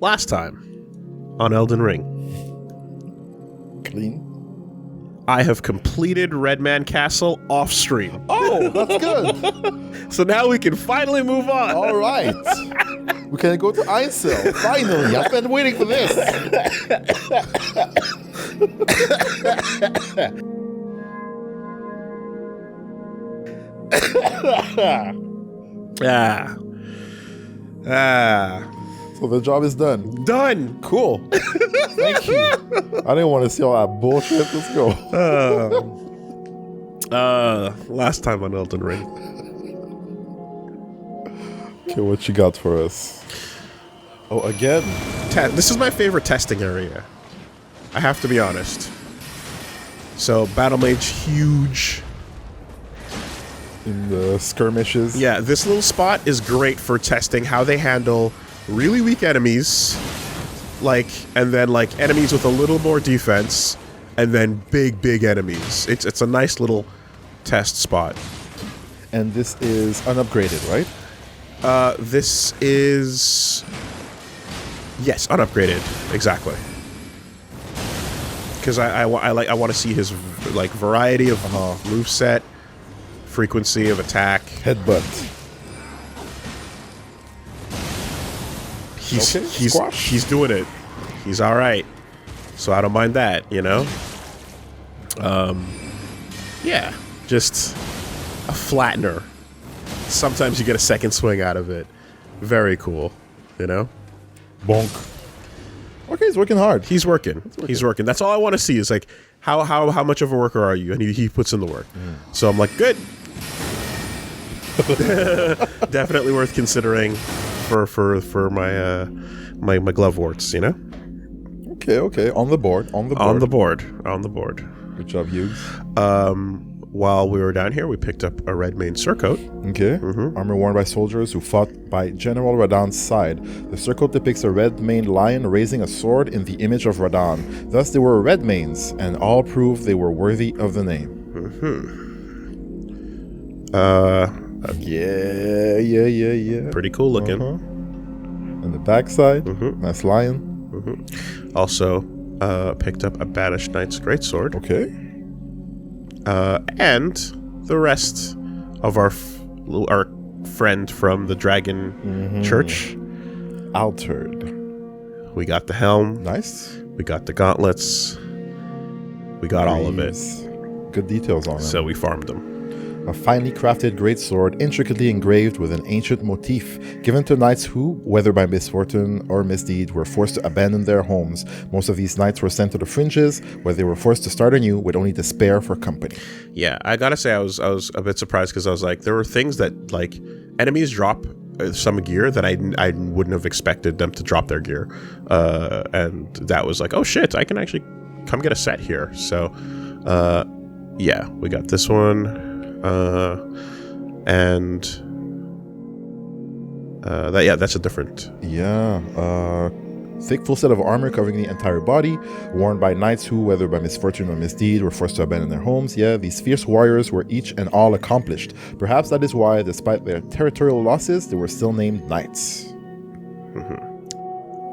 last time on Elden Ring. Clean. I have completed Redman Castle off stream. Oh, that's good. So now we can finally move on. All right. We can go to Einsel. Finally. I've been waiting for this. So the job is done. Done. Cool. Thank you. I didn't want to see all that bullshit. Let's go. Last time on Elden Ring. Okay, what you got for us? Oh, again? This is my favorite testing area. I have to be honest. So, Battle Mage, huge. In the skirmishes? Yeah, this little spot is great for testing how they handle really weak enemies, and then enemies with a little more defense, and then big enemies. It's a nice little test spot. And this is unupgraded, right? This is... Yes, unupgraded. Exactly. Because I want to see his variety of moveset, frequency of attack. Headbutt. He's doing it. He's all right. So I don't mind that, you know. Yeah, just a flattener. Sometimes you get a second swing out of it. Very cool, you know. Bonk. Okay, he's working hard. He's working. He's working. That's all I want to see is how much of a worker are you? And he puts in the work. So I'm like, good. Definitely worth considering for my my glove warts, you know. Okay. On the board. Good job, Hughes. While we were down here, we picked up a red mane surcoat. Okay. Armor worn by soldiers who fought by General Radahn's side. The surcoat depicts a red-maned lion raising a sword in the image of Radahn. Thus, they were red manes, and all prove they were worthy of the name. Yeah. Pretty cool looking. On the backside, nice lion. Also, picked up a Banished Knight's greatsword. Okay. And the rest of our friend from the Dragon Church. Altered. We got the helm. Nice. We got the gauntlets. We got all of it. Good details on it. So we farmed them. A finely crafted greatsword, intricately engraved with an ancient motif, given to knights who, whether by misfortune or misdeed, were forced to abandon their homes. Most of these knights were sent to the fringes, where they were forced to start anew with only despair for company. Yeah, I gotta say I was a bit surprised because I was like, there were things that enemies drop some gear that I wouldn't have expected them to drop their gear, and that was like, oh shit, I can actually come get a set here. So, yeah, we got this one. That's a different. Thick full set of armor covering the entire body, worn by knights who, whether by misfortune or misdeed, were forced to abandon their homes. Yeah, these fierce warriors were each and all accomplished. Perhaps that is why, despite their territorial losses, they were still named knights.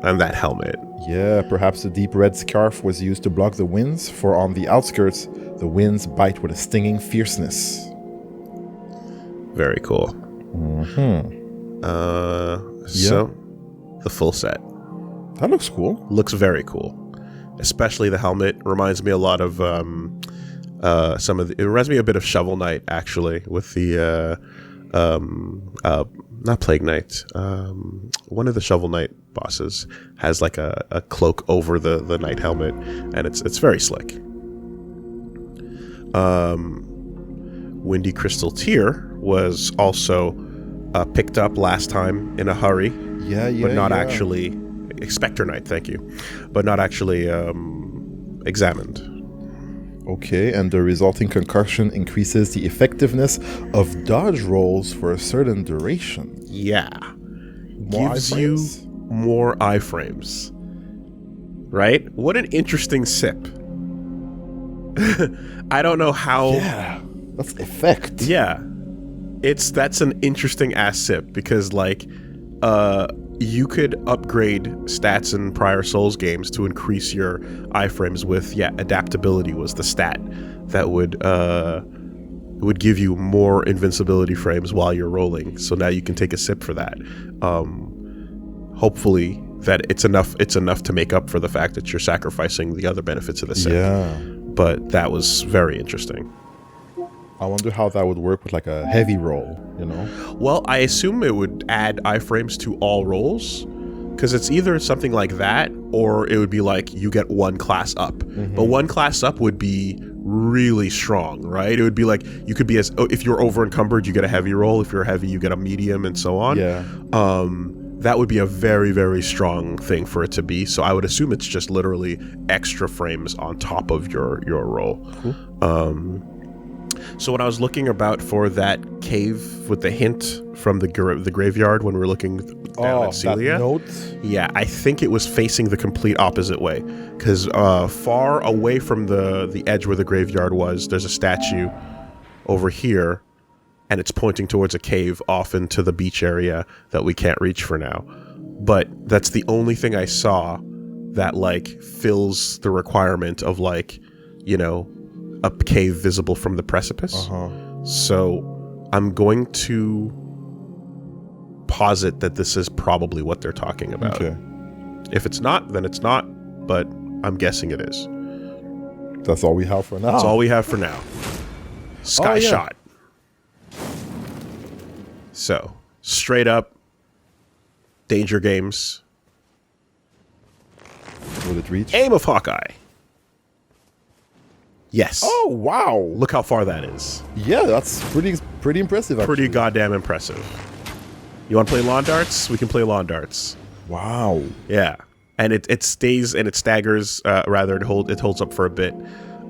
And that helmet. Yeah, perhaps the deep red scarf was used to block the winds, for on the outskirts, the winds bite with a stinging fierceness. Very cool. So, the full set. That looks cool. Looks very cool. Especially the helmet. Reminds me a lot of it reminds me a bit of Shovel Knight, actually, with the not Plague Knight. One of the Shovel Knight bosses has like a cloak over the knight helmet, and it's very slick. Windy Crystal Tear was also picked up last time in a hurry. But not actually... Spectre Knight, thank you. But not actually examined. Okay, and the resulting concussion increases the effectiveness of dodge rolls for a certain duration. Yeah. Gives you more iframes. Right? What an interesting sip. I don't know how... Yeah, that's effect. Yeah. That's an interesting ass sip because, you could upgrade stats in prior Souls games to increase your iframes with, adaptability was the stat that would give you more invincibility frames while you're rolling. So now you can take a sip for that. Hopefully that it's enough to make up for the fact that you're sacrificing the other benefits of the sip. Yeah. But that was very interesting. I wonder how that would work with like a heavy roll, you know? Well, I assume it would add iframes to all rolls, because it's either something like that, or it would be like you get one class up. Mm-hmm. But one class up would be really strong, right? It would be like you could be if you're over encumbered, you get a heavy roll. If you're heavy, you get a medium, and so on. Yeah. That would be a very, very strong thing for it to be. So I would assume it's just literally extra frames on top of your roll. Cool. So when I was looking about for that cave with the hint from the graveyard when we were looking down at Celia, that note? Yeah, I think it was facing the complete opposite way, because far away from the edge where the graveyard was, there's a statue over here, and it's pointing towards a cave off into the beach area that we can't reach for now. But that's the only thing I saw that like fills the requirement of like, you know, a cave visible from the precipice. So I'm going to posit that this is probably what they're talking about. Okay. If it's not, then it's not, but I'm guessing it is. That's all we have for now. That's all we have for now. Sky shot. So, straight up Danger Games. Will it reach? Aim of Hawkeye. Yes. Oh, wow. Look how far that is. Yeah, that's pretty impressive, actually. Pretty goddamn impressive. You want to play lawn darts? We can play lawn darts. Wow. Yeah. And it stays and it staggers, it holds up for a bit.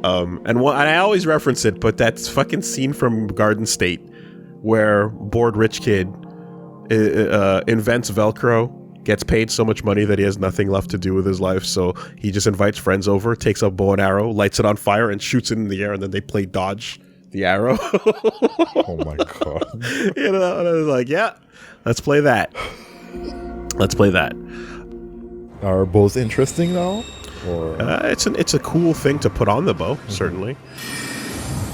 And I always reference it, but that's fucking scene from Garden State where bored rich kid invents Velcro, gets paid so much money that he has nothing left to do with his life, so he just invites friends over, takes a bow and arrow, lights it on fire, and shoots it in the air, and then they play dodge the arrow. Oh my god. You know, and I was like, yeah, let's play that. Let's play that. Are bows interesting now? Or it's a cool thing to put on the bow, certainly.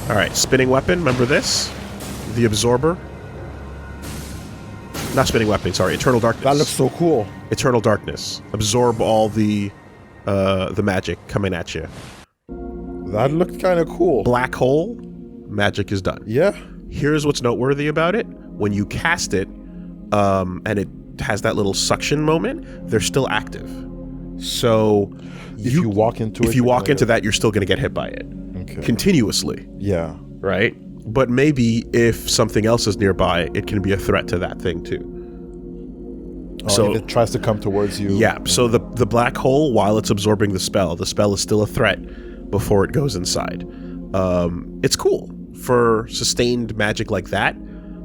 All right, spinning weapon, remember this? The absorber. Not spinning weapon, sorry, Eternal Darkness. That looks so cool. Eternal Darkness. Absorb all the magic coming at you. That looked kind of cool. Black hole, magic is done. Yeah. Here's what's noteworthy about it. When you cast it, and it has that little suction moment, they're still active. So if you walk into that, you're still going to get hit by it. Okay. Continuously. Yeah. Right? But maybe if something else is nearby, it can be a threat to that thing too. So if it tries to come towards you. Yeah. So the black hole, while it's absorbing the spell is still a threat before it goes inside. It's cool for sustained magic like that.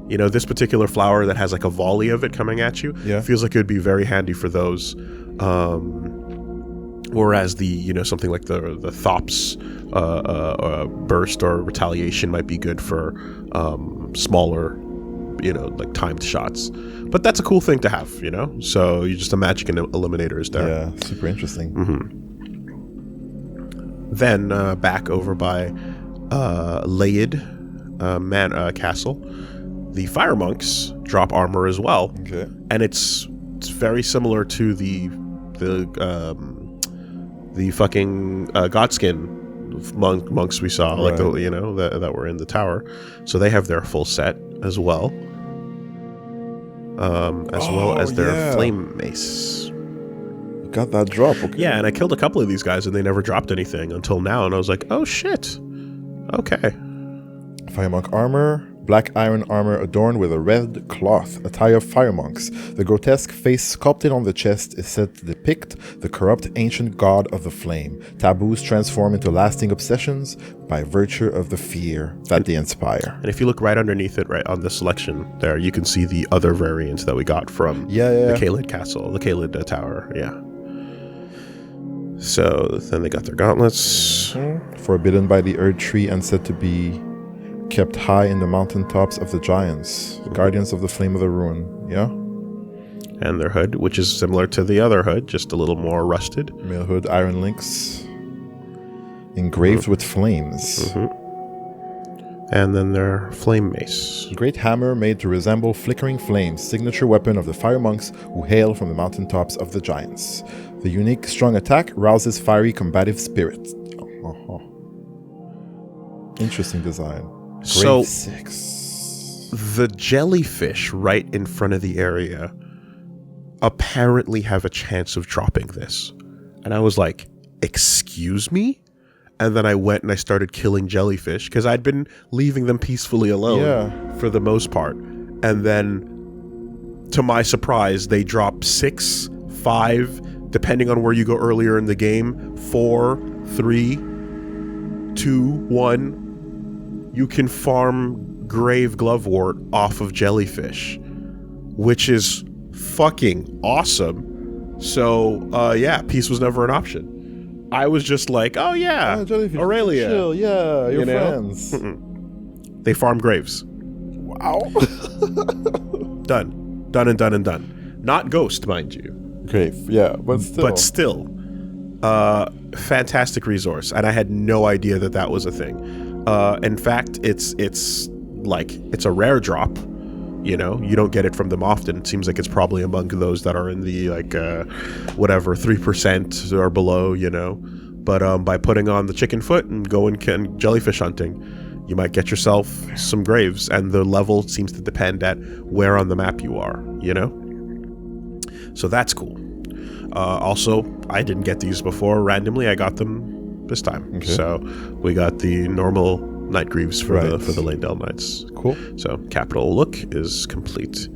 You know, this particular flower that has like a volley of it coming at you, feels like it would be very handy for those. Whereas something like the Thops burst or retaliation might be good for smaller, like timed shots. But that's a cool thing to have, So you're just a magic and eliminator is there. Yeah, super interesting. Then back over by Laid Castle, the fire monks drop armor as well. Okay. And it's very similar to the fucking Godskin monks we saw, right. Like that were in the tower. So they have their full set as well, as their flame mace. You got that drop, okay? Yeah, and I killed a couple of these guys, and they never dropped anything until now, and I was like, oh shit, okay. Fire monk armor. Black iron armor adorned with a red cloth, attire of fire monks. The grotesque face sculpted on the chest is said to depict the corrupt ancient god of the flame. Taboos transform into lasting obsessions by virtue of the fear that they inspire. And if you look right underneath it, right on the selection there, you can see the other variants that we got from the Kaled Castle, the Kaled Tower, So then they got their gauntlets. Forbidden by the Erd Tree and said to be kept high in the mountaintops of the giants, guardians of the flame of the ruin. and their hood, which is similar to the other hood, just a little more rusted. Male hood, iron links, engraved with flames. And then their flame mace. Great hammer made to resemble flickering flames, signature weapon of the fire monks who hail from the mountaintops of the giants. The unique strong attack rouses fiery combative spirit. Interesting design. Grade 6. The jellyfish right in front of the area apparently have a chance of dropping this. And I was like, excuse me? And then I went and I started killing jellyfish because I'd been leaving them peacefully alone for the most part. And then, to my surprise, they drop 6, 5, depending on where you go earlier in the game, 4, 3, 2, 1. You can farm grave glovewort off of jellyfish, which is fucking awesome. So, yeah, peace was never an option. I was just like, oh yeah, Aurelia. Chill, yeah, your friends. They farm graves. Wow. Done. Not ghost, mind you. Grave, yeah, but still. Fantastic resource, and I had no idea that was a thing. In fact, it's a rare drop. You know, you don't get it from them often. It seems like it's probably among those that are in the 3% or below, you know. But by putting on the chicken foot and going jellyfish hunting, you might get yourself some graves, and the level seems to depend at where on the map you are, you know. So that's cool. Also, I didn't get these before randomly. I got them this time. Okay. So we got the normal Night Greaves for the Lanedale Knights. Cool. So capital look is complete.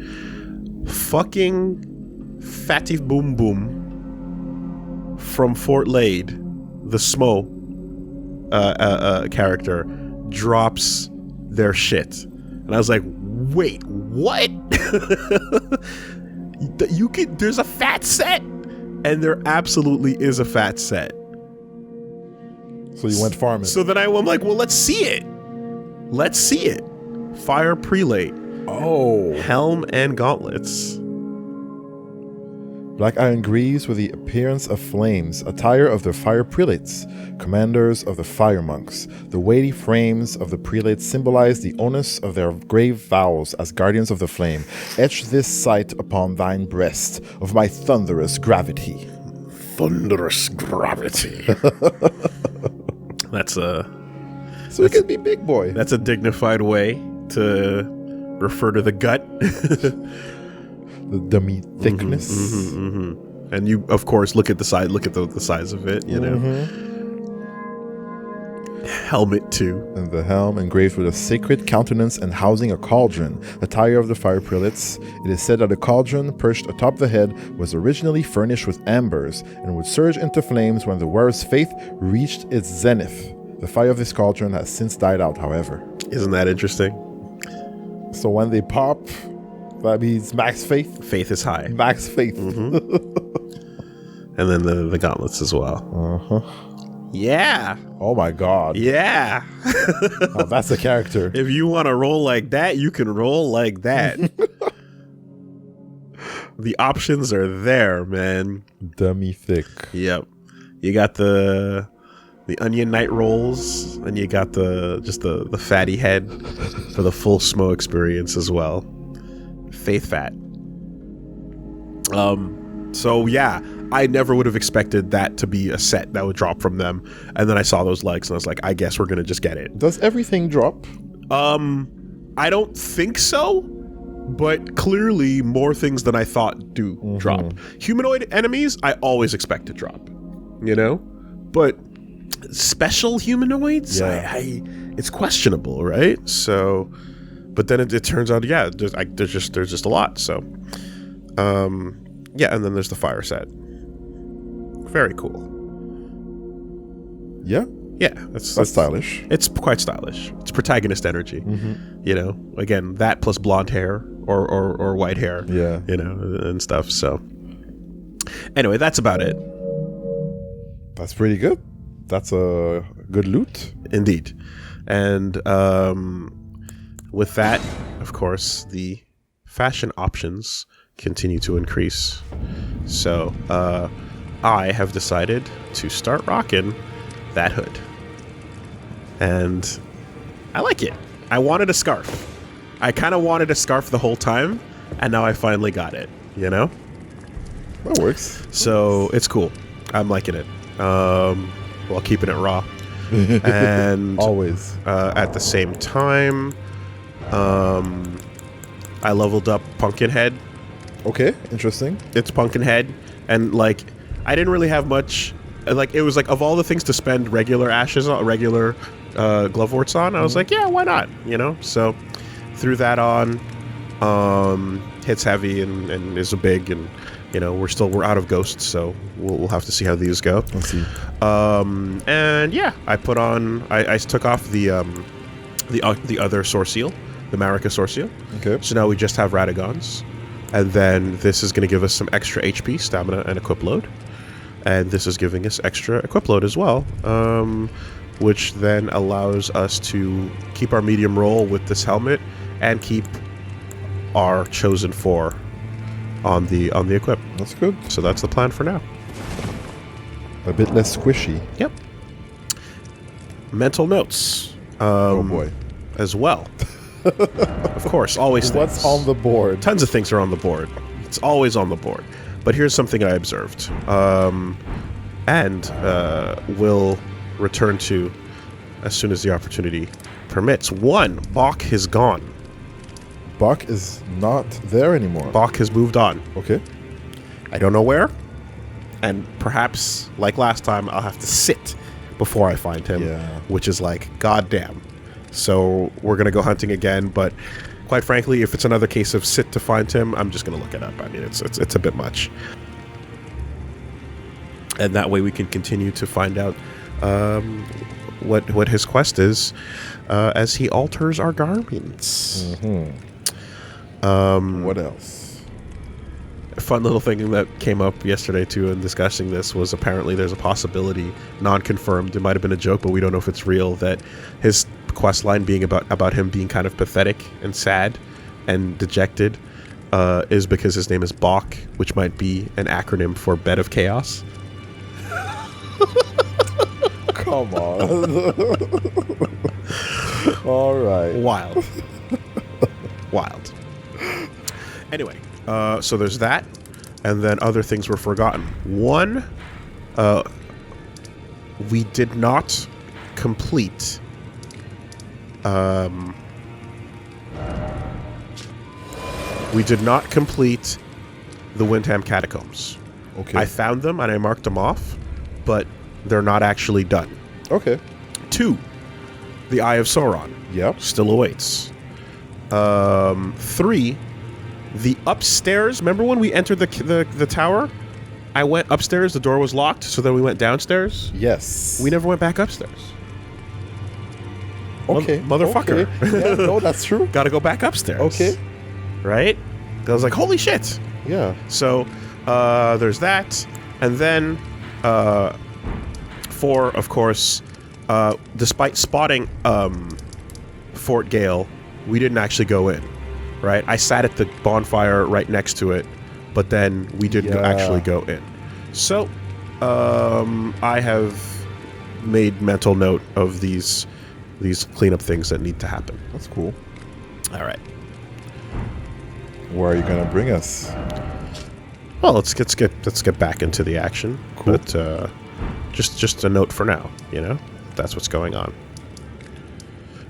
Fucking Fatty Boom Boom from Fort Lade, the Smo character, drops their shit, and I was like, wait, what? You could? There's a fat set, and there absolutely is a fat set. So you went farming. So then I'm like, well, let's see it. Fire Prelate. Oh. Helm and gauntlets. Black iron greaves with the appearance of flames, attire of the fire prelates, commanders of the fire monks. The weighty frames of the prelates symbolize the onus of their grave vows as guardians of the flame. Etch this sight upon thine breast of my thunderous gravity. Thunderous gravity. That's a... So it could be big boy. That's a dignified way to refer to the gut. The dummy thickness. And you, of course, look at the size. Look at the size of it. You know. Helmet too. And the helm engraved with a sacred countenance and housing a cauldron, attire of the fire prelates. It is said that a cauldron perched atop the head was originally furnished with ambers and would surge into flames when the wearer's faith reached its zenith. The fire of this cauldron has since died out, however. Isn't that interesting? So when they pop, that means max faith. Faith is high. Max faith. And then the gauntlets as well. Yeah. Oh my god. Yeah. Oh, that's a character. If you want to roll like that, you can roll like that. The options are there, man. Dummy thick. Yep. You got the onion knight rolls, and you got the fatty head for the full Smo experience as well. Faith fat. So yeah, I never would have expected that to be a set that would drop from them, and then I saw those legs and I was like, I guess we're gonna just get it. Does everything drop? I don't think so, but clearly more things than I thought do drop. Humanoid enemies I always expect to drop, you know, but special humanoids, it's questionable, right? So, but then it turns out, yeah, there's just a lot. So, yeah, and then there's the fire set. Very cool. Yeah, that's stylish. It's quite stylish. It's protagonist energy. You know, again, that plus blonde hair or white hair. Yeah, you know, and stuff. So, anyway, that's about it. That's pretty good. That's a good loot. Indeed. And with that, of course, the fashion options continue to increase. So I have decided to start rocking that hood. And I like it. I wanted a scarf. I kind of wanted a scarf the whole time, and now I finally got it, you know? That works. So it's cool. I'm liking it. While keeping it raw. And always. At the same time, I leveled up Pumpkinhead. Okay, interesting. It's Pumpkinhead, and like I didn't really have much. Like it was like of all the things to spend regular ashes on, regular Gloveworts on, I was like, yeah, why not? You know. So threw that on. Hits heavy and is a big, and you know we're out of ghosts, so we'll have to see how these go. Let's see. And yeah, I put on. I took off the other Sourceal, the Marika Sourceal. Okay. So now we just have Radagons. And then this is going to give us some extra HP, stamina, and equip load. And this is giving us extra equip load as well, which then allows us to keep our medium roll with this helmet and keep our chosen 4 on the equip. That's good. So that's the plan for now. A bit less squishy. Yep. Mental notes. Oh boy. As well. Of course, always things. What's on the board? Tons of things are on the board. It's always on the board. But here's something I observed. And will return to as soon as the opportunity permits. 1, Bach is gone. Bach is not there anymore. Bach has moved on. Okay. I don't know where. And perhaps, like last time, I'll have to sit before I find him. Yeah. Which is like, goddamn. So we're going to go hunting again, but quite frankly, if it's another case of sit to find him, I'm just going to look it up. I mean, it's a bit much. And that way we can continue to find out what his quest is as he alters our garments. What else? A fun little thing that came up yesterday, too, in discussing this was apparently there's a possibility, non-confirmed, it might have been a joke, but we don't know if it's real, that his quest line being about him being kind of pathetic and sad and dejected is because his name is Bach, which might be an acronym for Bed of Chaos. Come on. All right. Wild. Wild. Anyway, so there's that, and then other things were forgotten. 1, we did not complete the Windham Catacombs. Okay. I found them and I marked them off, but they're not actually done. Okay. 2, the Eye of Sauron. Yep. Still awaits. 3, the upstairs. Remember when we entered the tower? I went upstairs, the door was locked, so then we went downstairs. Yes. We never went back upstairs. Okay. Motherfucker. Okay. Yeah, no, that's true. Gotta go back upstairs. Okay. Right? I was like, holy shit. Yeah. So, there's that. And then, 4, of course, despite spotting Fort Gale, we didn't actually go in. Right? I sat at the bonfire right next to it, but then we didn't actually go in. So, I have made mental note of these cleanup things that need to happen. That's cool. All right. Where are you gonna bring us? Well, let's get back into the action. Cool. But just a note for now. You know, that's what's going on.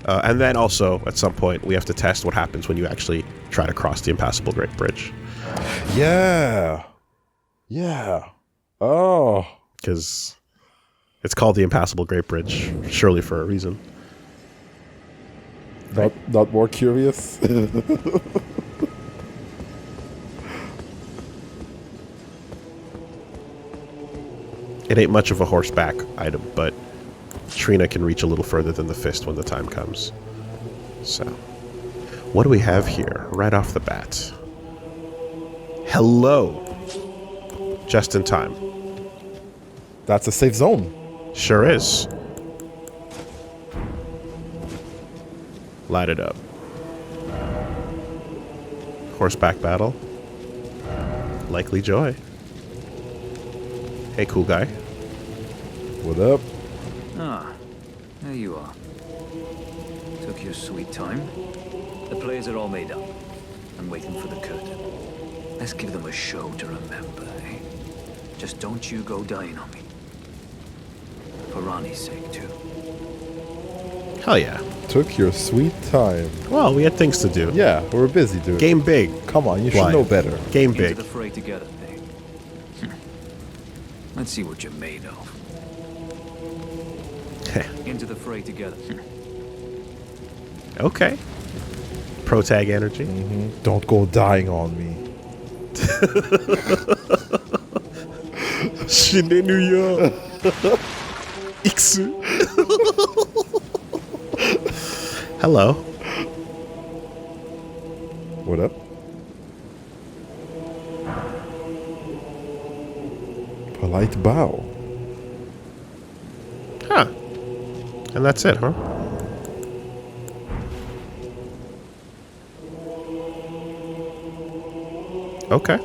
And then also at some point we have to test what happens when you actually try to cross the impassable Great Bridge. Yeah. Yeah. Oh. Because it's called the Impassable Great Bridge, surely for a reason. Not more curious. It ain't much of a horseback item, but Trina can reach a little further than the fist when the time comes. So, what do we have here right off the bat? Hello. Just in time. That's a safe zone. Sure is. Light it up. Horseback battle. Likely Joy. Hey, cool guy. What up? Ah, there you are. Took your sweet time. The players are all made up. I'm waiting for the curtain. Let's give them a show to remember, eh? Just don't you go dying on me. For Ronnie's sake, too. Hell yeah. Took your sweet time. Well, we had things to do. Yeah, we're busy, dude. Game big. Come on, you should Blind. know better. Game Into big. the fray together, eh? Let's see what you're made of. Into the fray together. Okay. Pro tag energy. Don't go dying on me. Shindenuya. Iksu. Hello. What up? Polite bow. Huh. And that's it, huh? Okay.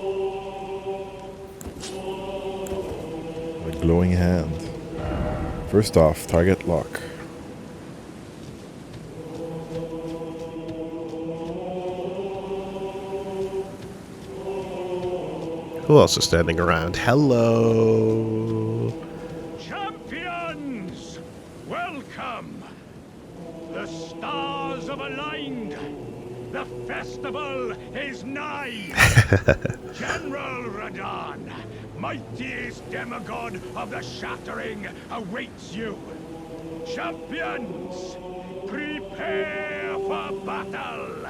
A glowing hand. First off, target lock. Who else is standing around? Hello. Champions, welcome. The stars have aligned. The festival is nigh. General Radahn, mightiest demigod of the Shattering, awaits you. Champions, prepare for battle.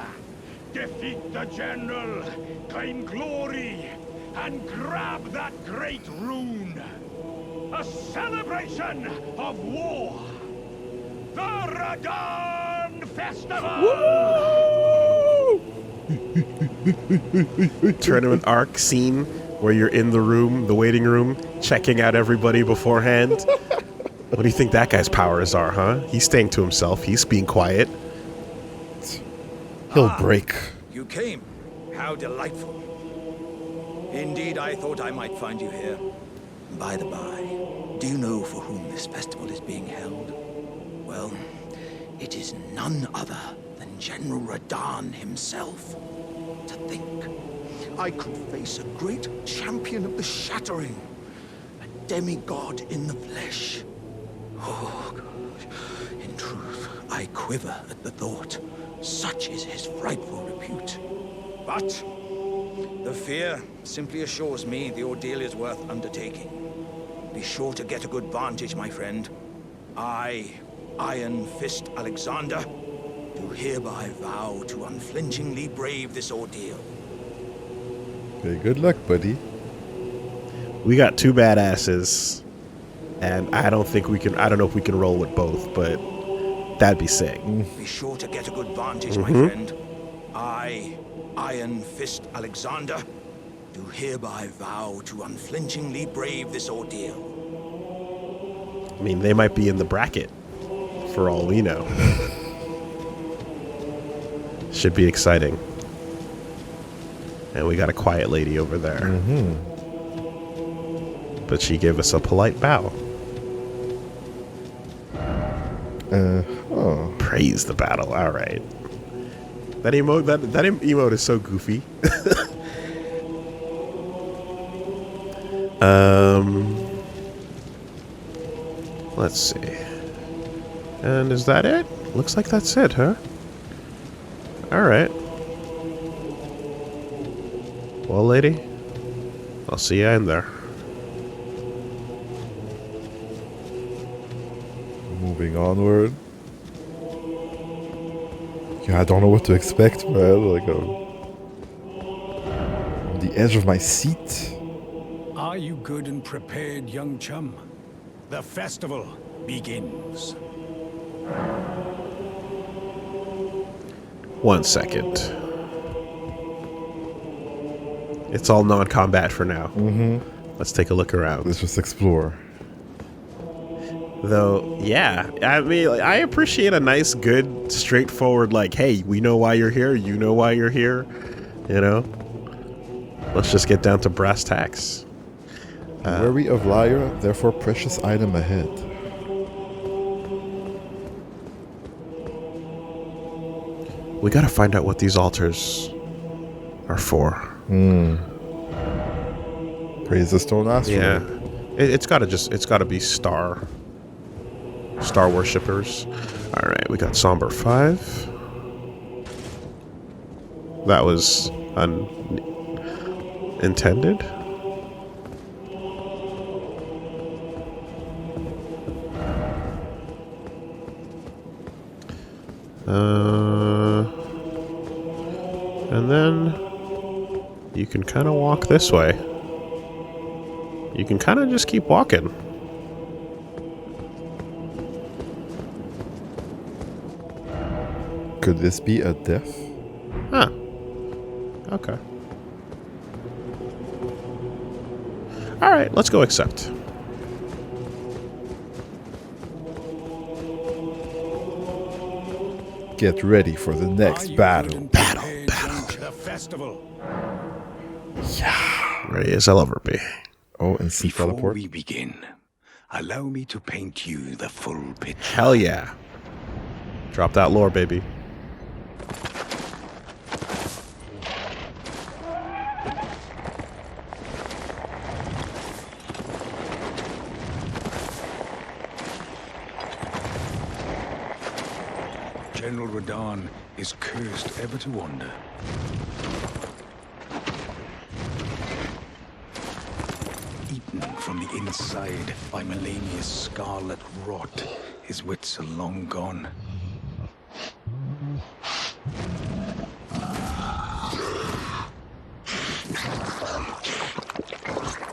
Defeat the general, claim glory, and grab that great rune. A celebration of war. The Radahn Festival! Tournament arc scene where you're in the room, the waiting room, checking out everybody beforehand. What do you think that guy's powers are, huh? He's staying to himself. He's being quiet. He'll break. You came. How delightful. Indeed, I thought I might find you here. By the by, do you know for whom this festival is being held? Well, it is none other than General Radahn himself. To think, I could face a great champion of the Shattering, a demigod in the flesh. Oh, God. In truth, I quiver at the thought. Such is his frightful repute. But the fear simply assures me the ordeal is worth undertaking. Be sure to get a good vantage, my friend. I, Iron Fist Alexander, do hereby vow to unflinchingly brave this ordeal. Okay, good luck, buddy. We got two badasses, and I don't know if we can roll with both, but that'd be sick. Be sure to get a good vantage, my friend. I, Iron Fist Alexander, do hereby vow to unflinchingly brave this ordeal. I mean, they might be in the bracket, for all we know. Should be exciting. And we got a quiet lady over there. But she gave us a polite bow. Oh. Praise the battle. All right. That emote, that emote is so goofy. Let's see. And is that it? Looks like that's it, huh? All right. Well, lady, I'll see you in there. Moving onward. Yeah, I don't know what to expect, man. Like, on the edge of my seat. Are you good and prepared, young chum? The festival begins. 1 second. It's all non-combat for now. Let's take a look around. Let's just explore. Though, yeah, I mean, like, I appreciate a nice, good, straightforward, like, hey, we know why you're here, you know why you're here, you know? Let's just get down to brass tacks. Wary of Lyra, therefore precious item ahead. We gotta find out what these altars are for. Praise the stone asteroid. Yeah, it's gotta be star worshippers. All right, we got Somber 5. That was unintended. And then you can kind of walk this way. You can kind of just keep walking. Could this be a death? Huh. Okay. All right, let's go accept. Get ready for the next battle. Battle. The festival. Ready as I'll ever be. Oh, and sea Before teleport. we begin, allow me to paint you the full picture. Hell yeah. Drop that lore, baby. General Radahn is cursed ever to wander. Eaten from the inside by Melania's scarlet rot, his wits are long gone.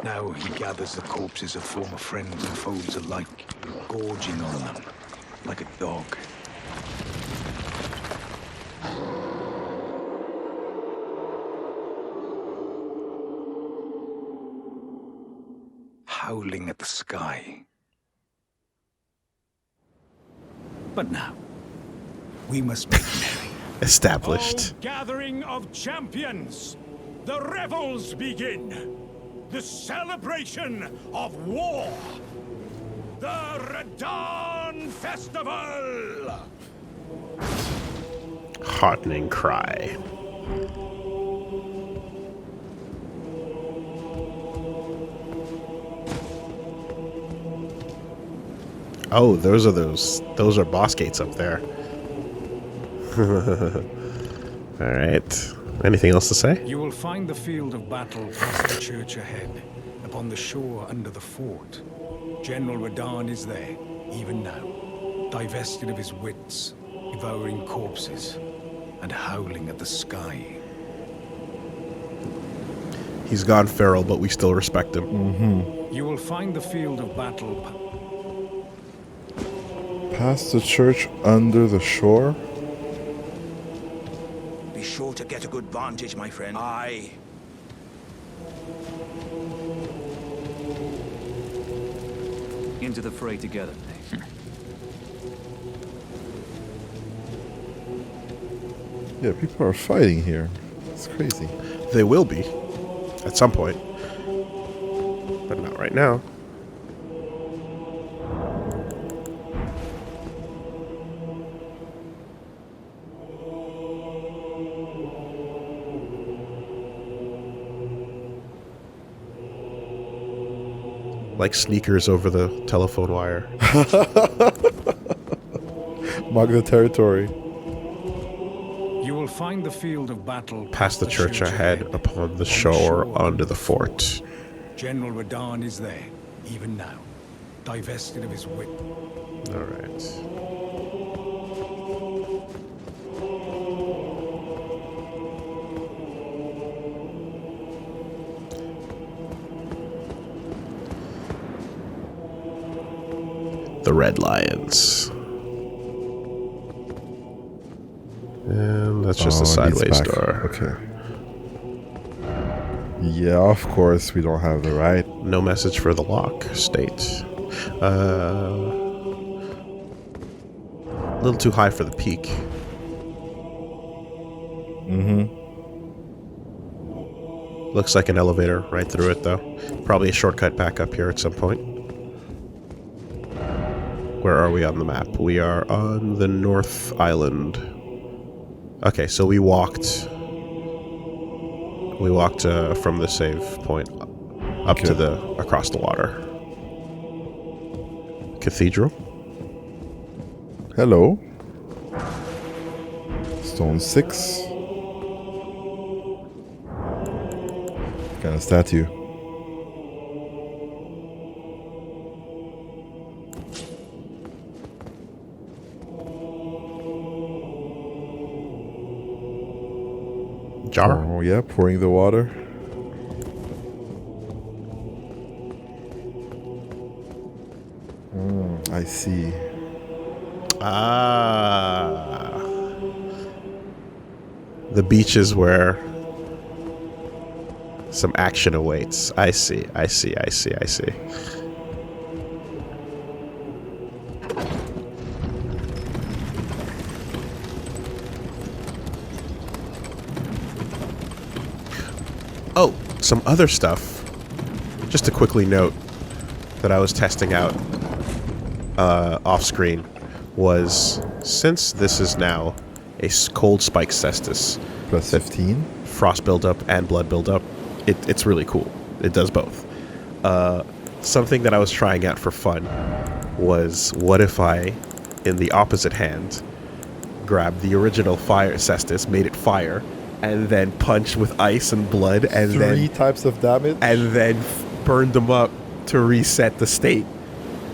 Now he gathers the corpses of former friends and foes alike, gorging on them like a dog. Howling at the sky. But now, we must make merry. Established. Oh, gathering of champions! The revels begin! The celebration of war! The Radahn Festival! Heartening cry. Oh, those are boss gates up there. All right. Anything else to say? You will find the field of battle past the church ahead, upon the shore under the fort. General Radahn is there, even now, divested of his wits, devouring corpses, and howling at the sky. He's gone feral, but we still respect him. You will find the field of battle Past the church under the shore? Be sure to get a good vantage, my friend. Aye. Into the fray together. Yeah, people are fighting here. It's crazy. They will be at some point, but not right now. Like sneakers over the telephone wire. Mark the territory. You will find the field of battle Past the church ahead, upon the shore, under the fort. General Radahn is there, even now, divested of his wit. All right. The Red Lions. And that's just a Oh, it leads sideways back. door. Okay. Yeah, of course, we don't have the right. No message for the lock state. A little too high for the peak. Looks like an elevator right through it, though. Probably a shortcut back up here at some point. Where are we on the map? We are on the North Island. Okay, so we walked... from the save point up to the... across the water. Cathedral. Hello. Stone 6. Kind of statue. Jar. Oh yeah, pouring the water. I see. Ah. The beach is where some action awaits. I see. Oh, some other stuff. Just to quickly note that I was testing out off screen was, since this is now a cold spike cestus, Plus 15. frost buildup and blood buildup, it's really cool. It does both. Something that I was trying out for fun was, what if I, in the opposite hand, grabbed the original fire cestus, made it fire, and then punched with ice and blood, and Three types of damage. and then burned them up to reset the state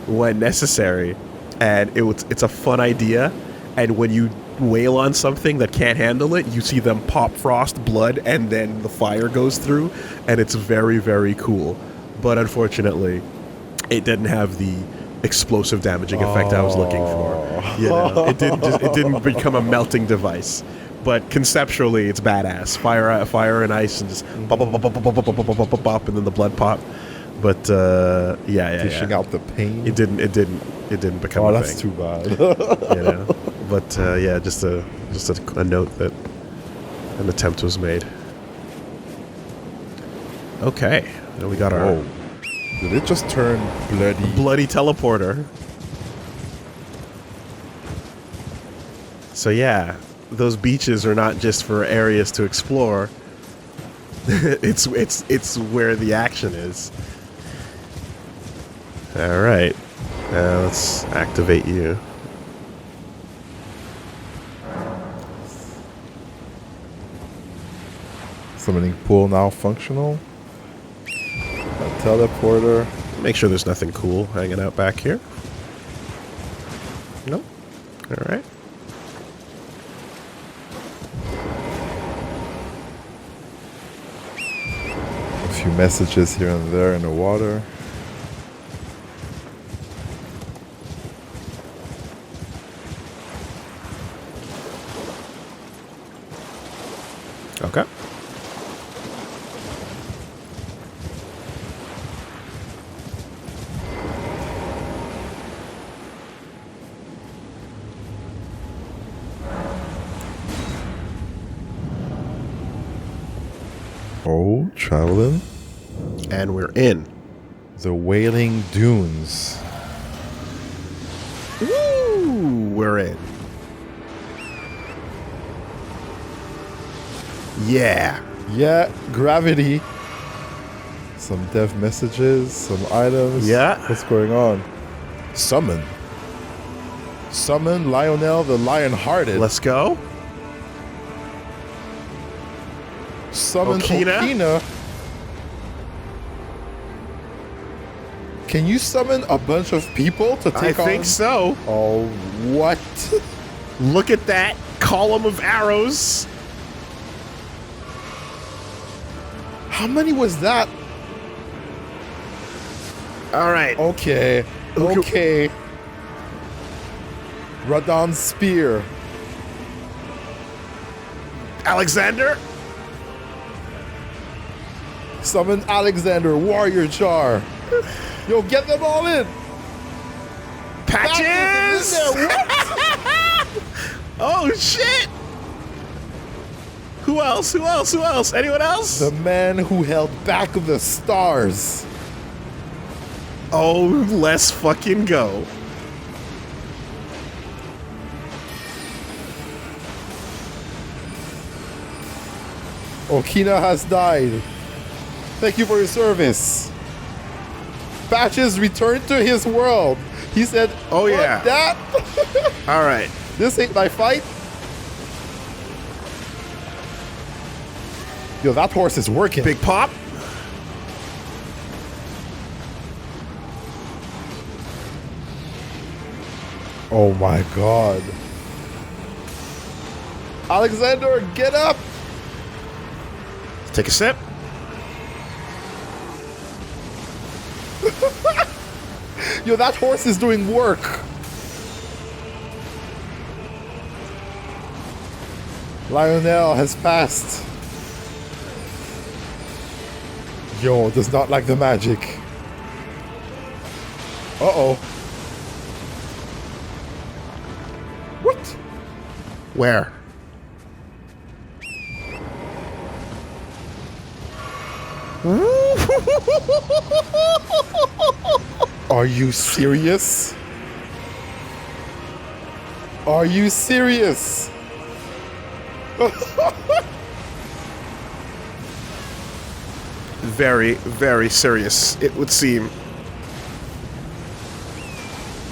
when necessary. And it's a fun idea, and when you wail on something that can't handle it, you see them pop frost, blood, and then the fire goes through, and it's very, very cool. But unfortunately, it didn't have the explosive damaging effect I was looking for. You know, it didn't become a melting device. But conceptually, it's badass. Fire and ice, and just bop, bop, bop, bop, bop, bop, bop, bop, bop, bop, and then the blood pop. But Dishing out the pain. It didn't become Oh, a that's thing. too bad. You know? But just a note that an attempt was made. Okay, now we got our Oh. Did it just turn bloody teleporter. So yeah, those beaches are not just for areas to explore. it's where the action is. All right, now let's activate you. Summoning pool now functional. A teleporter. Make sure there's nothing cool hanging out back here. No. All right. A few messages here and there in the water. Okay. Oh, traveling. And we're in. The Wailing Dunes. Woo! We're in. Yeah. Yeah, gravity. Some dev messages, some items. Yeah. What's going on? Summon. Summon Lionel the Lionhearted. Let's go. Summon Okina? Okina. Can you summon a bunch of people to take on? I think so. Oh, what? Look at that column of arrows. How many was that? All right. Okay. Okay. Radon's spear. Alexander. Summon Alexander, Warrior Jar. Yo, get them all in. Patches. Patches is in there. What? Oh shit. Who else? Who else? Who else? Anyone else? The man who held back the stars. Oh, let's fucking go. Okina has died. Thank you for your service. Patches returned to his world. He said, Oh, yeah. "Fuck that. All right. This ain't my fight." Yo, that horse is working. Big pop. Oh my god. Alexander, get up! Take a sip. Yo, that horse is doing work. Lionel has passed. Yo, does not like the magic. Uh-oh. What? Where? Are you serious? Are you serious? Very, very serious, it would seem.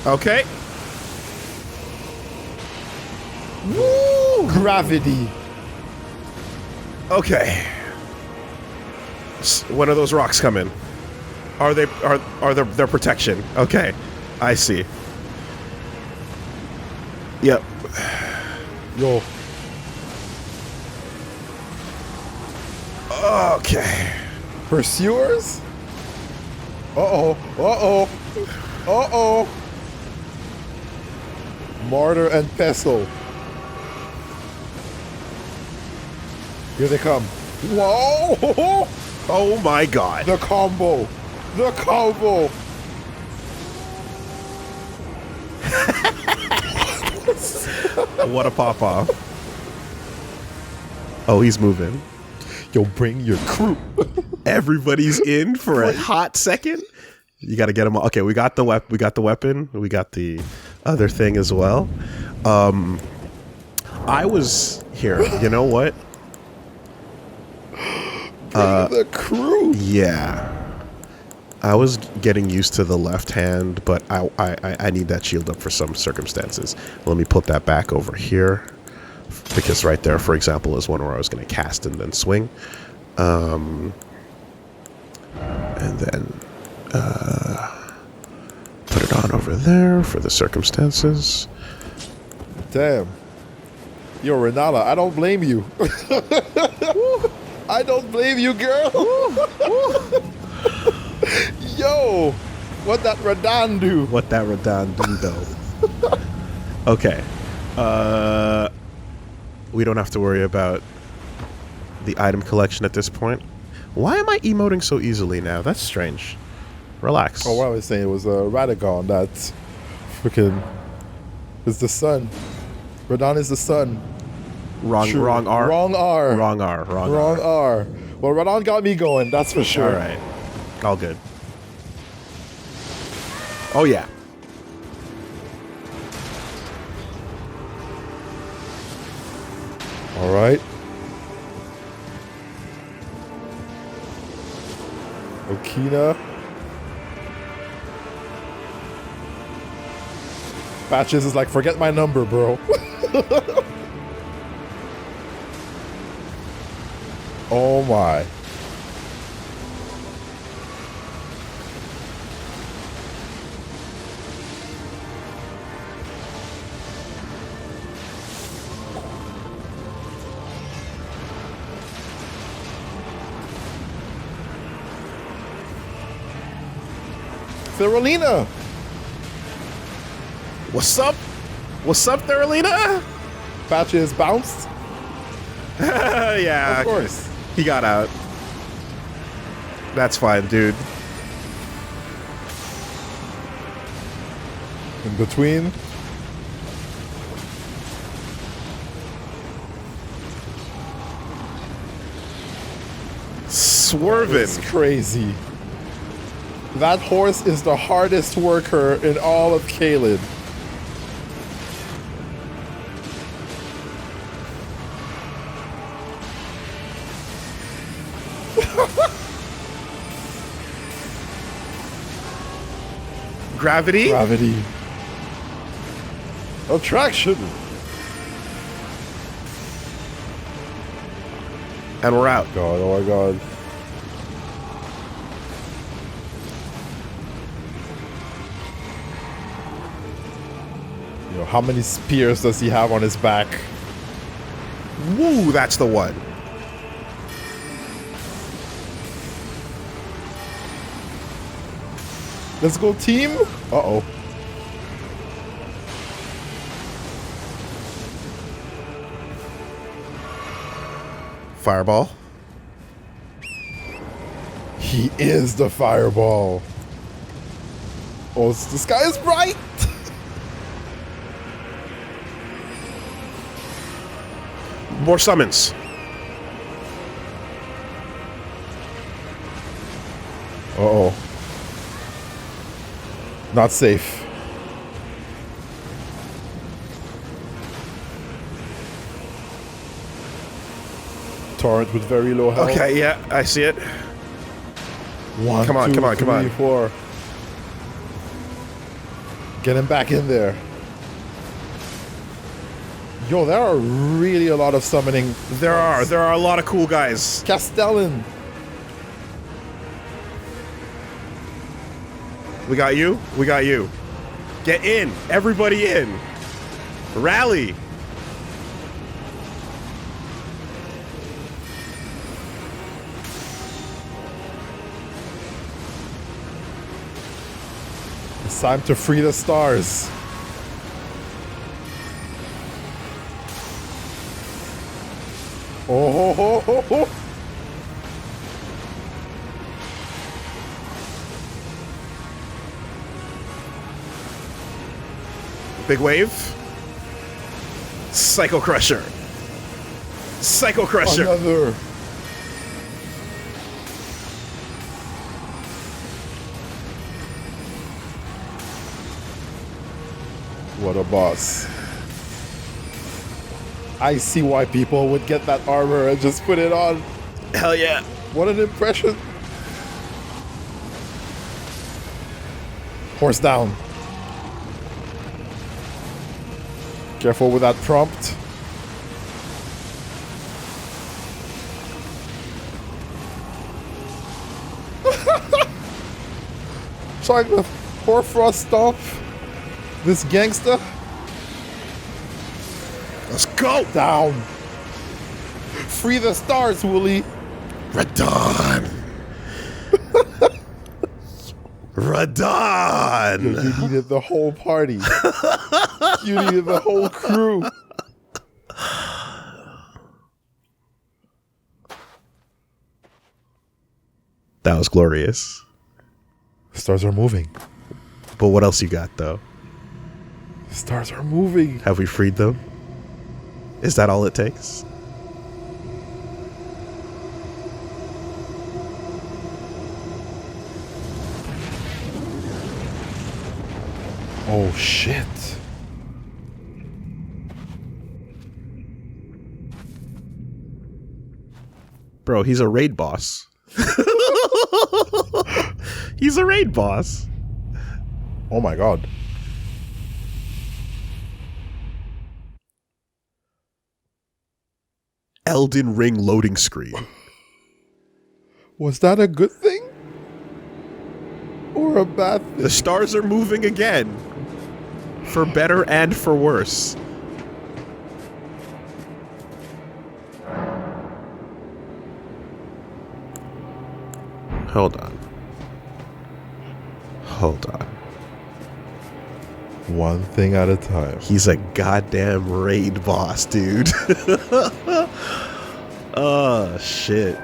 Okay. Woo! Gravity. Okay. When are those rocks coming? Are they their protection? Okay, I see. Yep. Yo. Okay. Pursuers? Uh-oh. Uh-oh. Uh-oh. Mortar and pestle. Here they come. Whoa! Oh my god. The combo. The combo. What a pop off. Oh, he's moving. Yo, bring your crew. Everybody's in for a hot second. You got to get them all. Okay, we got the we got the weapon. We got the other thing as well. I was here. You know what? The crew. Yeah. I was getting used to the left hand, but I need that shield up for some circumstances. Let me put that back over here. Because right there, for example, is one where I was going to cast and then swing. And then put it on over there for the circumstances. Damn. Yo, Renata, I don't blame you. I don't blame you, girl. Yo, what that Radan do? What that Radan do, though. Okay. We don't have to worry about the item collection at this point. Why am I emoting so easily now? That's strange. Relax. Oh, what I was saying, it was Radagon. That's freaking... It's the sun. Radan is the sun. Wrong R. Wrong R. Wrong R. Wrong R. Well, Radan got me going, that's for sure. All right. All good. Oh, yeah. All right. Okina. Patches is like, forget my number, bro. Oh my. Therolina! What's up? What's up, Therolina? Patches bounced? Yeah. Of course. He got out. That's fine, dude. In between. swerving. It's crazy. That horse is the hardest worker in all of Caelid. Gravity? Gravity. Attraction. And we're out. God, oh my god. How many spears does he have on his back? Woo, that's the one. Let's go, team. Uh-oh. Fireball. He is the fireball. Oh, the sky is bright. More summons. Uh-oh. Not safe. Torrent with very low health. Okay, yeah, I see it. One, Come on, two, come on, come three, on. 4. Get him back in there. Yo, there are really a lot of summoning. There are a lot of cool guys. Castellan. We got you. We got you. Get in. Everybody in. Rally. It's time to free the stars. Oh, ho, ho, ho, ho. Big wave. Psycho Crusher. Psycho Crusher. Another. What a boss. I see why people would get that armor and just put it on. Hell yeah. What an impression. Horse down. Careful with that prompt. Trying to Hoarfrost stomp this gangster. Let's go. Down. Free the stars, Woolie. Radon. Radon. You needed the whole party. You needed the whole crew. That was glorious. Stars are moving. But what else you got, though? Stars are moving. Have we freed them? Is that all it takes? Oh, shit. Bro, he's a raid boss. He's a raid boss. Oh my god. Elden Ring loading screen. Was that a good thing? Or a bad thing? The stars are moving again. For better and for worse. Hold on. Hold on. One thing at a time. He's a goddamn raid boss, dude. Oh, shit.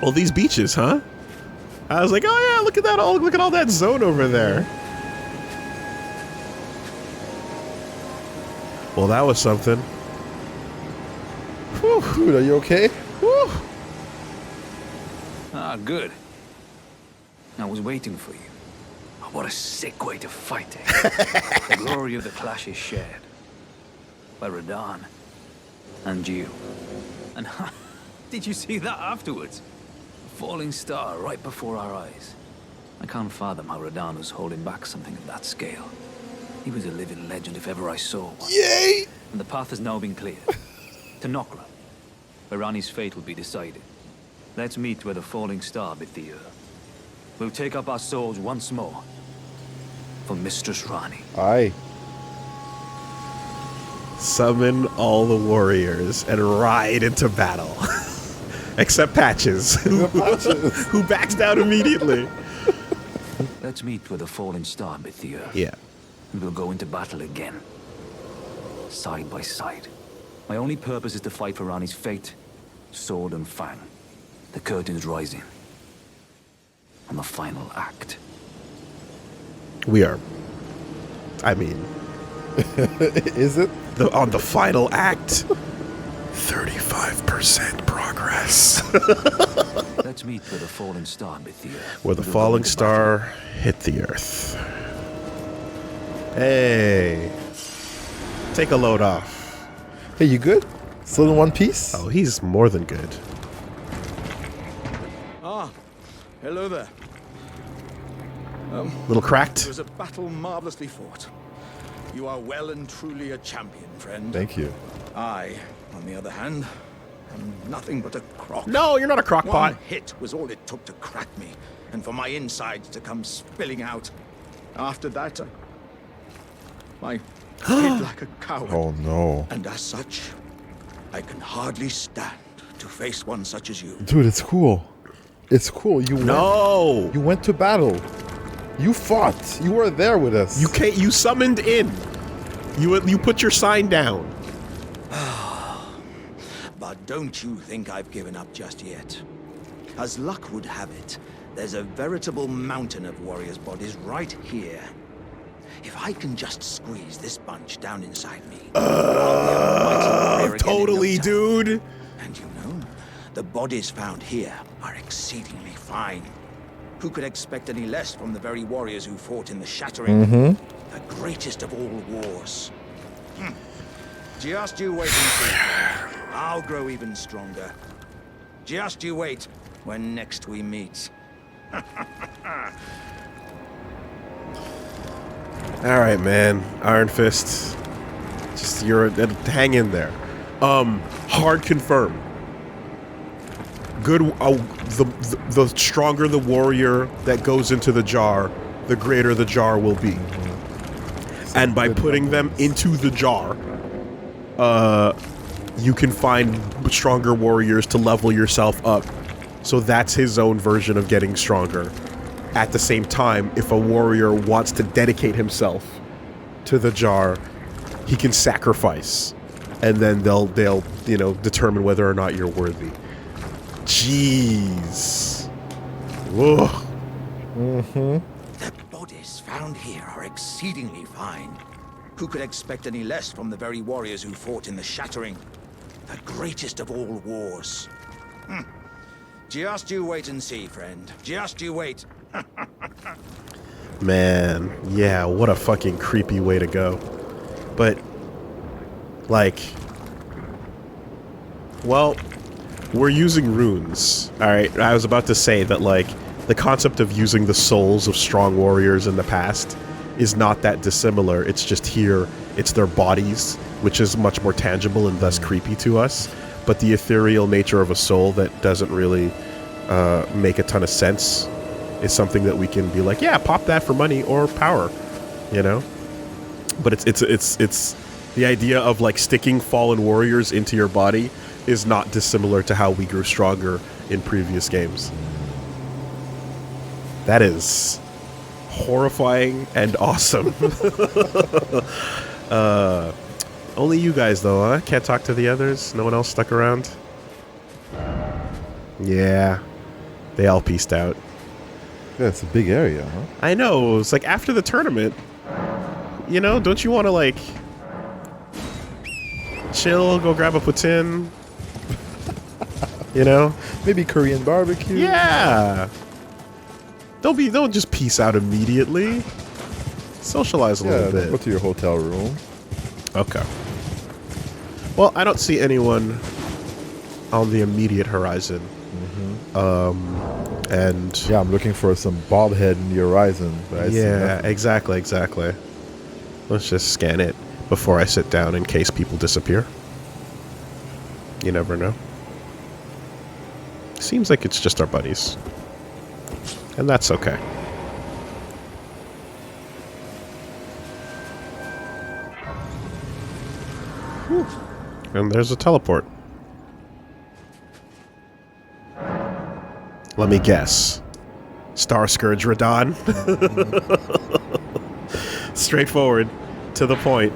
Well, these beaches, huh? I was like, oh yeah, look at that! Look at all that zone over there. Well, that was something. Whew. Dude, are you okay? Whew. Ah, good. I was waiting for you. Oh, what a sick way to fight, eh? The glory of the clash is shared. By Radahn. And you. And did you see that afterwards? A falling star right before our eyes. I can't fathom how Radahn was holding back something of that scale. He was a living legend if ever I saw one. Yay! And the path has now been cleared. To Nokra, where Ranni's fate will be decided. Let's meet where the falling star bit the earth. We'll take up our swords once more. For Mistress Ranni. Aye. Summon all the warriors and ride into battle. Except Patches, who backs down immediately. Let's meet where the falling star bit the earth. Yeah. And we'll go into battle again. Side by side. My only purpose is to fight for Ranni's fate, sword and fang. The curtain's rising. On the final act. We are. I mean, Is it? on the final act, 35% progress. Let's meet where the falling star bit the earth. Where the We'll go falling into star hit the earth. Hey. Take a load off. Hey, you good? Still in one piece? Oh, he's more than good. Ah, hello there. Little It cracked. was a battle marvelously fought. You are well and truly a champion, friend. Thank you. I, on the other hand, am nothing but a crock. No, you're not a One crockpot. hit was all it took to crack me, and for my insides to come spilling out. After that, I hid like a coward. Oh no. And as such, I can hardly stand to face one such as you. Dude, it's cool. It's cool. No. You went to battle. You fought. You were there with us. You summoned in. You put your sign down. But don't you think I've given up just yet. As luck would have it, there's a veritable mountain of warriors' bodies right here. If I can just squeeze this bunch down inside me, I'll be a mighty warrior again in no Totally, time. dude. And you know, the bodies found here are exceedingly fine. Who could expect any less from the very warriors who fought in the Shattering? The greatest of all wars. Just you wait and see. I'll grow even stronger. Just you wait when next we meet. All right, man. Iron Fist. Just hang in there. Hard confirm. Good. The stronger the warrior that goes into the jar, the greater the jar will be. And by putting them into the jar, you can find stronger warriors to level yourself up. So that's his own version of getting stronger. At the same time, if a warrior wants to dedicate himself to the jar, he can sacrifice, and then they'll determine whether or not you're worthy. Jeez. Whoa. The bodies found here are exceedingly fine. Who could expect any less from the very warriors who fought in the Shattering? The greatest of all wars. Just you wait and see, friend. Just you wait. Man, yeah, what a fucking creepy way to go. But, like, well, we're using runes. Alright, I was about to say that, like, the concept of using the souls of strong warriors in the past is not that dissimilar. It's just here, it's their bodies, which is much more tangible and thus creepy to us. But the ethereal nature of a soul that doesn't really make a ton of sense is something that we can be like, yeah, pop that for money or power, you know? But it's the idea of like sticking fallen warriors into your body is not dissimilar to how we grew stronger in previous games. That is horrifying and awesome. Only you guys though, huh? Can't talk to the others? No one else stuck around? Yeah. They all pieced out. Yeah, it's a big area, huh? I know. It's like after the tournament, you know, don't you want to like chill, go grab a poutine? You know? Maybe Korean barbecue. Yeah. Don't just peace out immediately. Socialize a little Go bit. to your hotel room. Okay. Well, I don't see anyone on the immediate horizon. And Yeah, I'm looking for some bobhead in the horizon. But I see yeah, nothing. exactly. Let's just scan it before I sit down in case people disappear. You never know. Seems like it's just our buddies. And that's okay. Whew. And there's a teleport. Let me guess. Star Scourge Radon. Straightforward. To the point.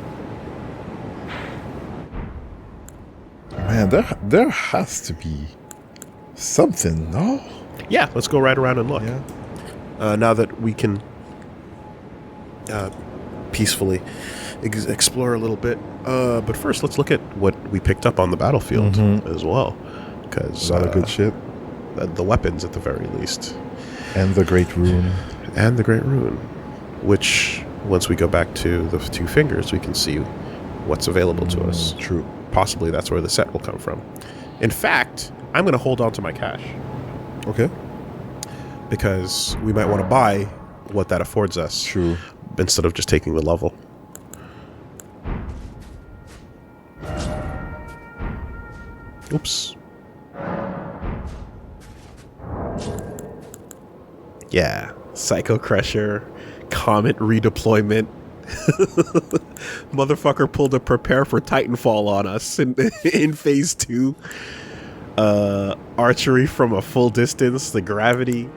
Man, there has to be something, no? Yeah, let's go right around and look. Yeah. Now that we can peacefully explore a little bit. But first, let's look at what we picked up on the battlefield as well. Because A lot of good shit. The weapons, at the very least. And the Great Rune. And the Great Rune. Which, once we go back to the 2 fingers, we can see what's available to us. True. Possibly that's where the set will come from. In fact, I'm going to hold on to my cash. Okay. Because we might want to buy what that affords us. True. Instead of just taking the level. Oops. Yeah. Psycho Crusher. Comet redeployment. Motherfucker pulled a prepare for Titanfall on us in phase 2. Archery from a full distance. The gravity.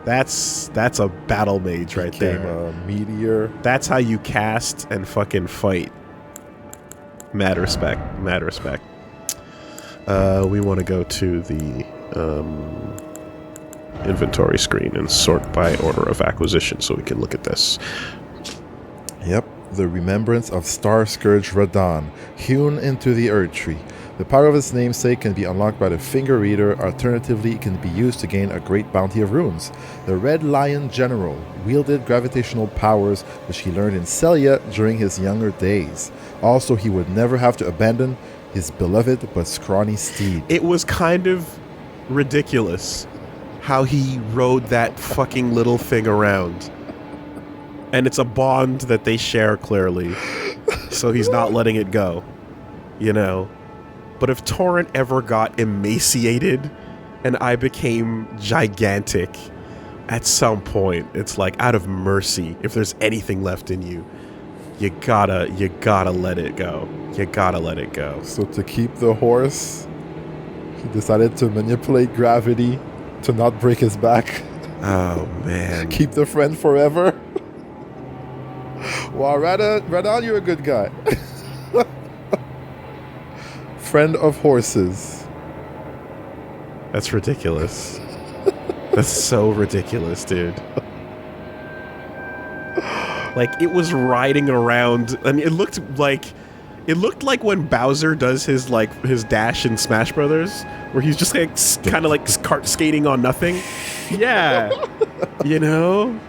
That's a battle mage right there. A meteor. That's how you cast and fucking fight. Mad respect. We want to go to the inventory screen and sort by order of acquisition so we can look at this. Yep, the remembrance of Star Scourge Radon, hewn into the Earth Tree. The power of its namesake can be unlocked by the Finger Reader. Alternatively, it can be used to gain a great bounty of runes. The Red Lion General wielded gravitational powers which he learned in Celia during his younger days. Also, he would never have to abandon his beloved but scrawny steed. It was kind of ridiculous how he rode that fucking little thing around. And it's a bond that they share clearly. So he's not letting it go. You know? But if Torrent ever got emaciated and I became gigantic at some point, it's like out of mercy, if there's anything left in you, you gotta let it go. You gotta let it go. So to keep the horse, he decided to manipulate gravity to not break his back. Oh, man. Keep the friend forever. Wow, Radon, you're a good guy. Friend of horses. That's ridiculous. That's so ridiculous, dude. Like, it was riding around, and it looked like when Bowser does his dash in Smash Brothers, where he's just like kind of like kart skating on nothing. Yeah, you know.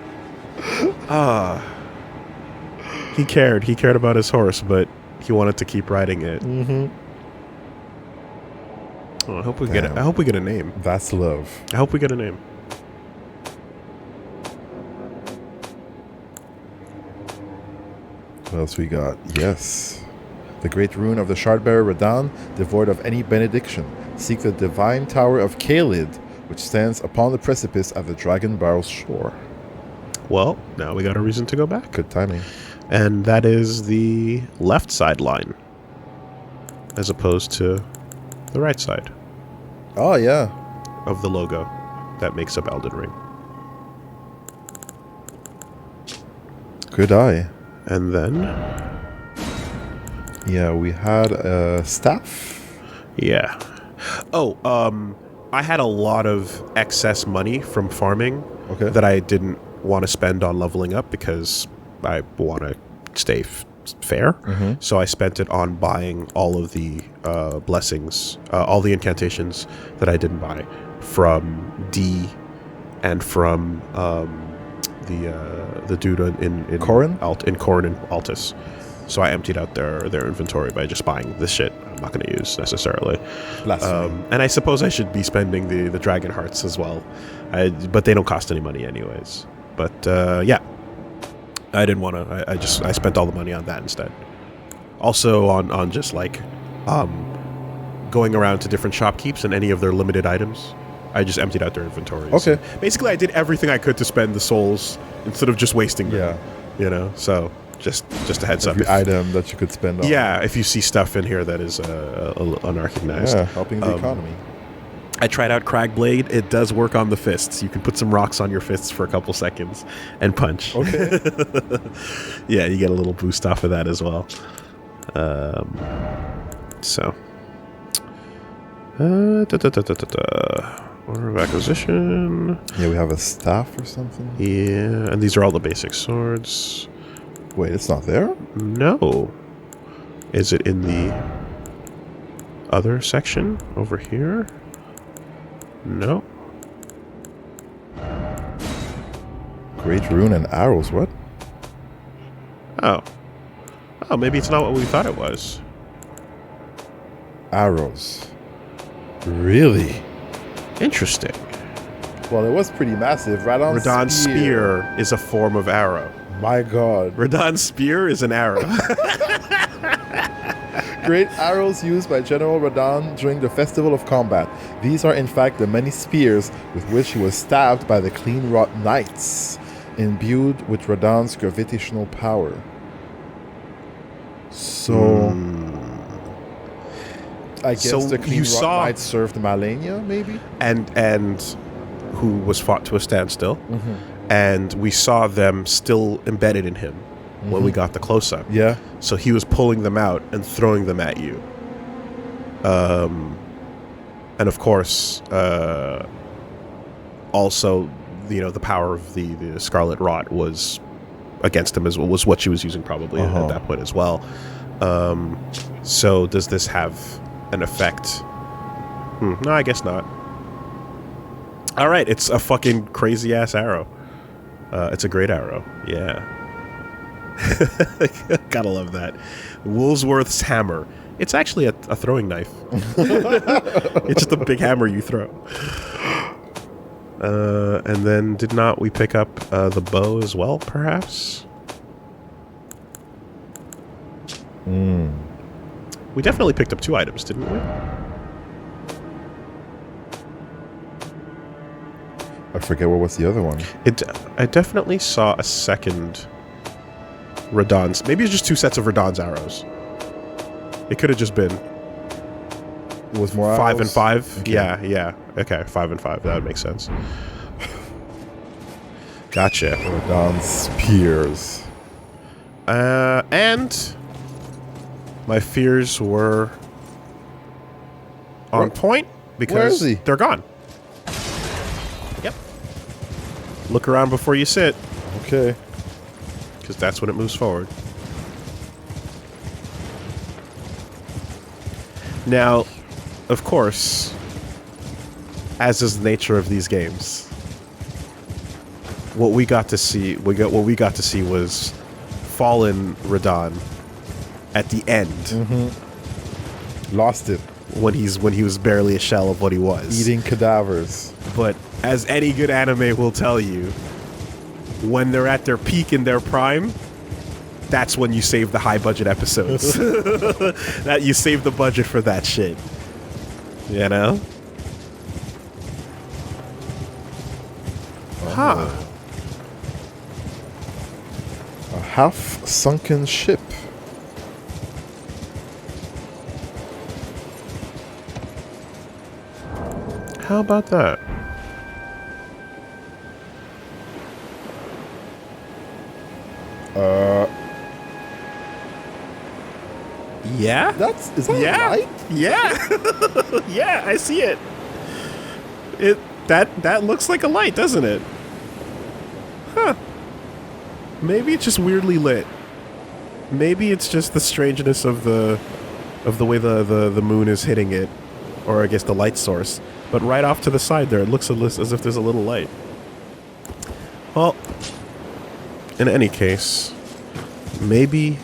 He cared about his horse, but he wanted to keep riding it. Oh, I hope we get it. I hope we get a name. That's love. I hope we get a name. What else we got? Yes. The great rune of the Shardbearer Radon, devoid of any benediction. Seek the divine tower of Kalid, which stands upon the precipice at the Dragon Barrel's shore. Well, now we got a reason to go back. Good timing. And that is the left side line, as opposed to the right side Oh, yeah. of the logo that makes up Elden Ring. Good eye. And then, Yeah, we had a staff. yeah. Oh, I had a lot of excess money from farming Okay. that I didn't want to spend on leveling up because I want to stay fair. So I spent it on buying all of the blessings, all the incantations that I didn't buy from D and from the dude in Corrin? in Corrin and Altus. So I emptied out their inventory by just buying this shit I'm not going to use necessarily. And I suppose I should be spending the dragon hearts as well, but they don't cost any money anyways. But yeah, I didn't want to. I spent all the money on that instead. Also on just like going around to different shopkeepers and any of their limited items. I just emptied out their inventories. Okay. Basically, I did everything I could to spend the souls instead of just wasting them. Yeah. You know, so just a heads Every up. item that you could spend on. Yeah, if you see stuff in here that is unrecognized. Yeah, helping the economy. I tried out Cragblade. It does work on the fists. You can put some rocks on your fists for a couple seconds and punch. Okay. Yeah, you get a little boost off of that as well. So. Order of acquisition. Yeah, we have a staff or something. Yeah, and these are all the basic swords. Wait, it's not there? No. Is it in the other section over here? No. Great rune and arrows, what? Oh, maybe it's not what we thought it was. Arrows. Really? Interesting. Well, it was pretty massive. Radon's spear is a form of arrow. My god. Radon's spear is an arrow. Great arrows used by General Radon during the Festival of Combat. These are in fact the many spears with which he was stabbed by the Clean Rot Knights, imbued with Radon's gravitational power. So... I guess So the Clean you Rot saw- Knights served Malenia, maybe? and who was fought to a standstill. And we saw them still embedded in him when we got the close-up. Yeah. So he was pulling them out and throwing them at you. And of course, also, you know, the power of the Scarlet Rot was against him, as well, was what she was using probably at that point as well. So does this have an effect? No, I guess not. All right, it's a fucking crazy ass arrow. It's a great arrow. Yeah. Gotta love that. Woolsworth's hammer. It's actually a throwing knife. It's just a big hammer you throw. And then did not we pick up the bow as well, perhaps? We definitely picked up 2 items, didn't we? I forget what was the other one. I definitely saw a second Radon's. Maybe it's just 2 sets of Radon's arrows. It could have just been It was more 5 arrows? and 5. Okay. Yeah. Okay, 5 and 5. That would make sense. Gotcha. Radon's spears. And my fears were on point Where because is he? they're gone. Yep. Look around before you sit, Okay. because that's when it moves forward. Now, of course, as is the nature of these games, what we got to see was fallen Radon at the end, Lost it. when he was barely a shell of what he was. Eating cadavers. But as any good anime will tell you, when they're at their peak in their prime, that's when you save the high budget episodes. That you save the budget for that shit. You know? Huh. A half-sunken ship. How about that? Yeah? Is that Yeah. right? Yeah. Yeah, I see it. That looks like a light, doesn't it? Huh. Maybe it's just weirdly lit. Maybe it's just the strangeness of the way the moon is hitting it, or I guess the light source. But right off to the side there, it looks as if there's a little light. Well, in any case, maybe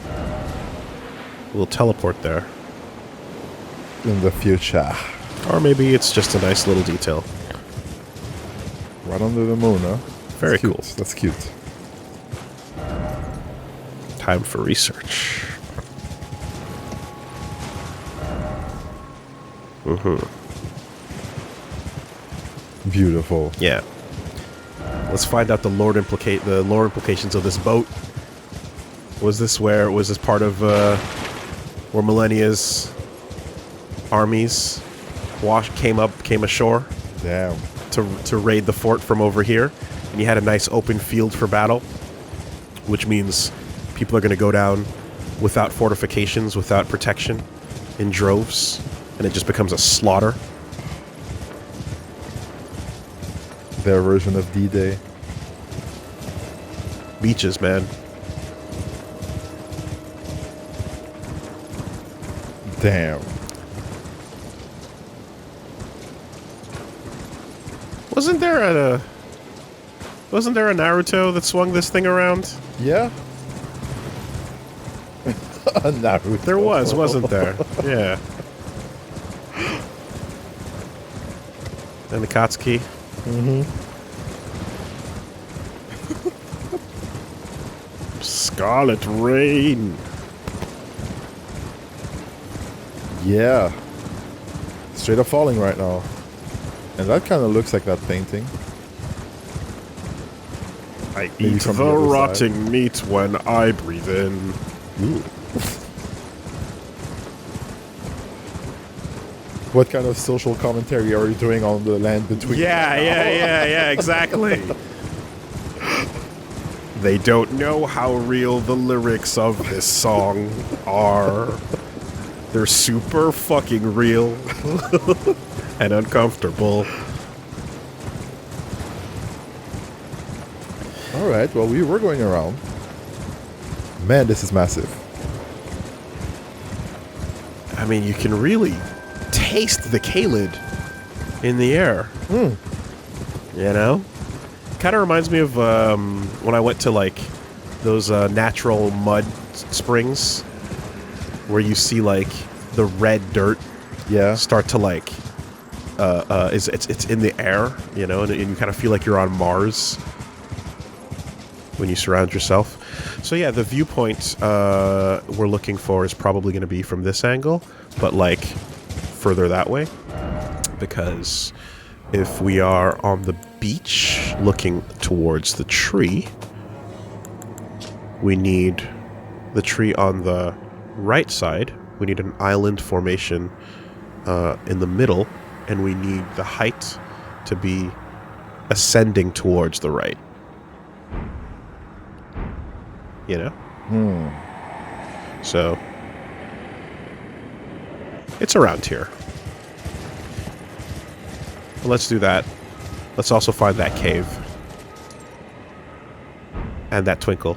we'll teleport there. In the future. Or maybe it's just a nice little detail. Right under the moon, huh? Very That's cute. cool. That's cute. Time for research. Beautiful. Yeah. Let's find out the lore implications of this boat. Was this part of where Millennia's armies came ashore Damn. to raid the fort from over here, and you had a nice open field for battle, which means people are going to go down without fortifications, without protection, in droves, and it just becomes a slaughter. Their version of D-Day. Beaches, man. Damn. Wasn't there a Naruto that swung this thing around? Yeah. Naruto. There was, wasn't there? Yeah. And the Katsuki. Mm-hmm. Scarlet Rain. Yeah. Straight up falling right now. And that kind of looks like that painting. I Maybe eat from the the other rotting side. meat when I breathe in. Ooh. What kind of social commentary are you doing on the land between? Yeah, exactly. They don't know how real the lyrics of this song are. They're super fucking real and uncomfortable. All right. Well, we were going around. Man, this is massive. I mean, you can really taste the Kalid in the air. You know? Kind of reminds me of when I went to, like, those natural mud springs where you see, like, the red dirt Yeah. start to, like, it's in the air, you know, and you kind of feel like you're on Mars when you surround yourself. So, yeah, the viewpoint we're looking for is probably going to be from this angle, but, like, further that way, because if we are on the beach looking towards the tree, we need the tree on the right side. We need an island formation in the middle, and we need the height to be ascending towards the right. You know? So it's around here. Well, let's do that. Let's also find that cave. And that twinkle.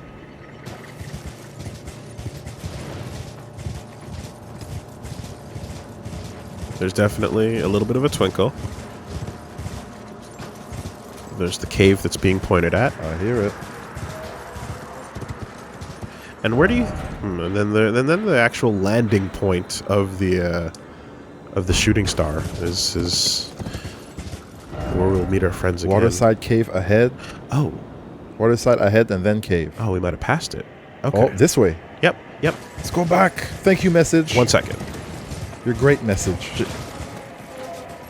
There's definitely a little bit of a twinkle. There's the cave that's being pointed at. I hear it. And where do you... and then the actual landing point of the shooting star is where we'll meet our friends again. Waterside cave ahead. Oh. Waterside ahead and then cave. Oh, we might have passed it. Okay. Oh, this way. Yep. Let's go back. Thank you, message. 1 second. Your great message.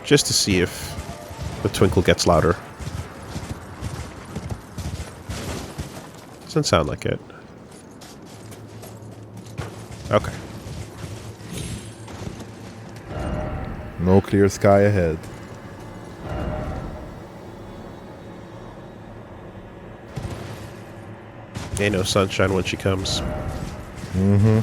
Just to see if the twinkle gets louder. Doesn't sound like it. Okay. No clear sky ahead. Ain't no sunshine when she comes. Mm-hmm.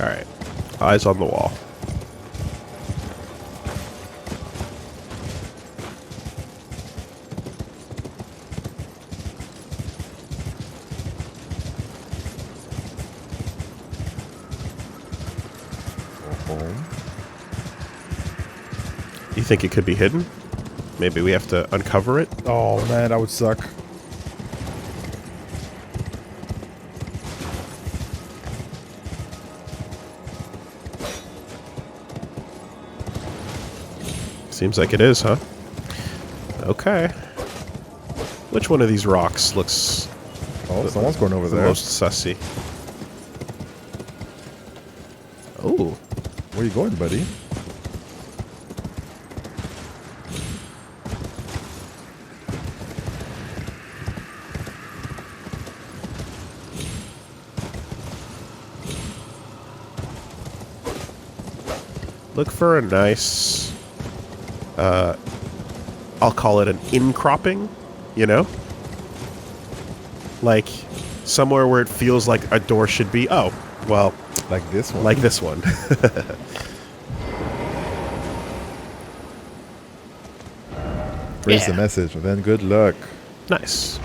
Alright. Eyes on the wall. home. You think it could be hidden? Maybe we have to uncover it? Oh man, that would suck. Seems like it is, huh? Okay. Which one of these rocks looks Oh, someone's going over the there. most sussy? Oh. Where you going, buddy? Look for a nice, I'll call it an incropping, you know? Like, somewhere where it feels like a door should be. Oh, well, Like this one. like this one. Raise the message, and then good luck. Nice.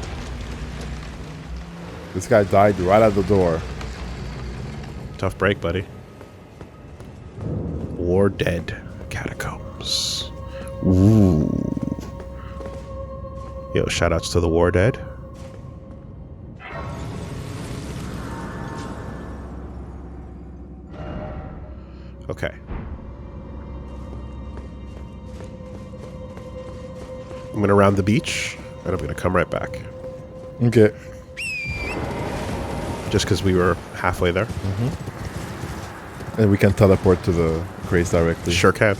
This guy died right at the door. Tough break, buddy. War Dead Catacombs. Ooh. Yo, shoutouts to the War Dead. Okay. I'm gonna round the beach, and I'm gonna come right back. Okay. Just because we were halfway there. And we can teleport to the crates directly. Sure can.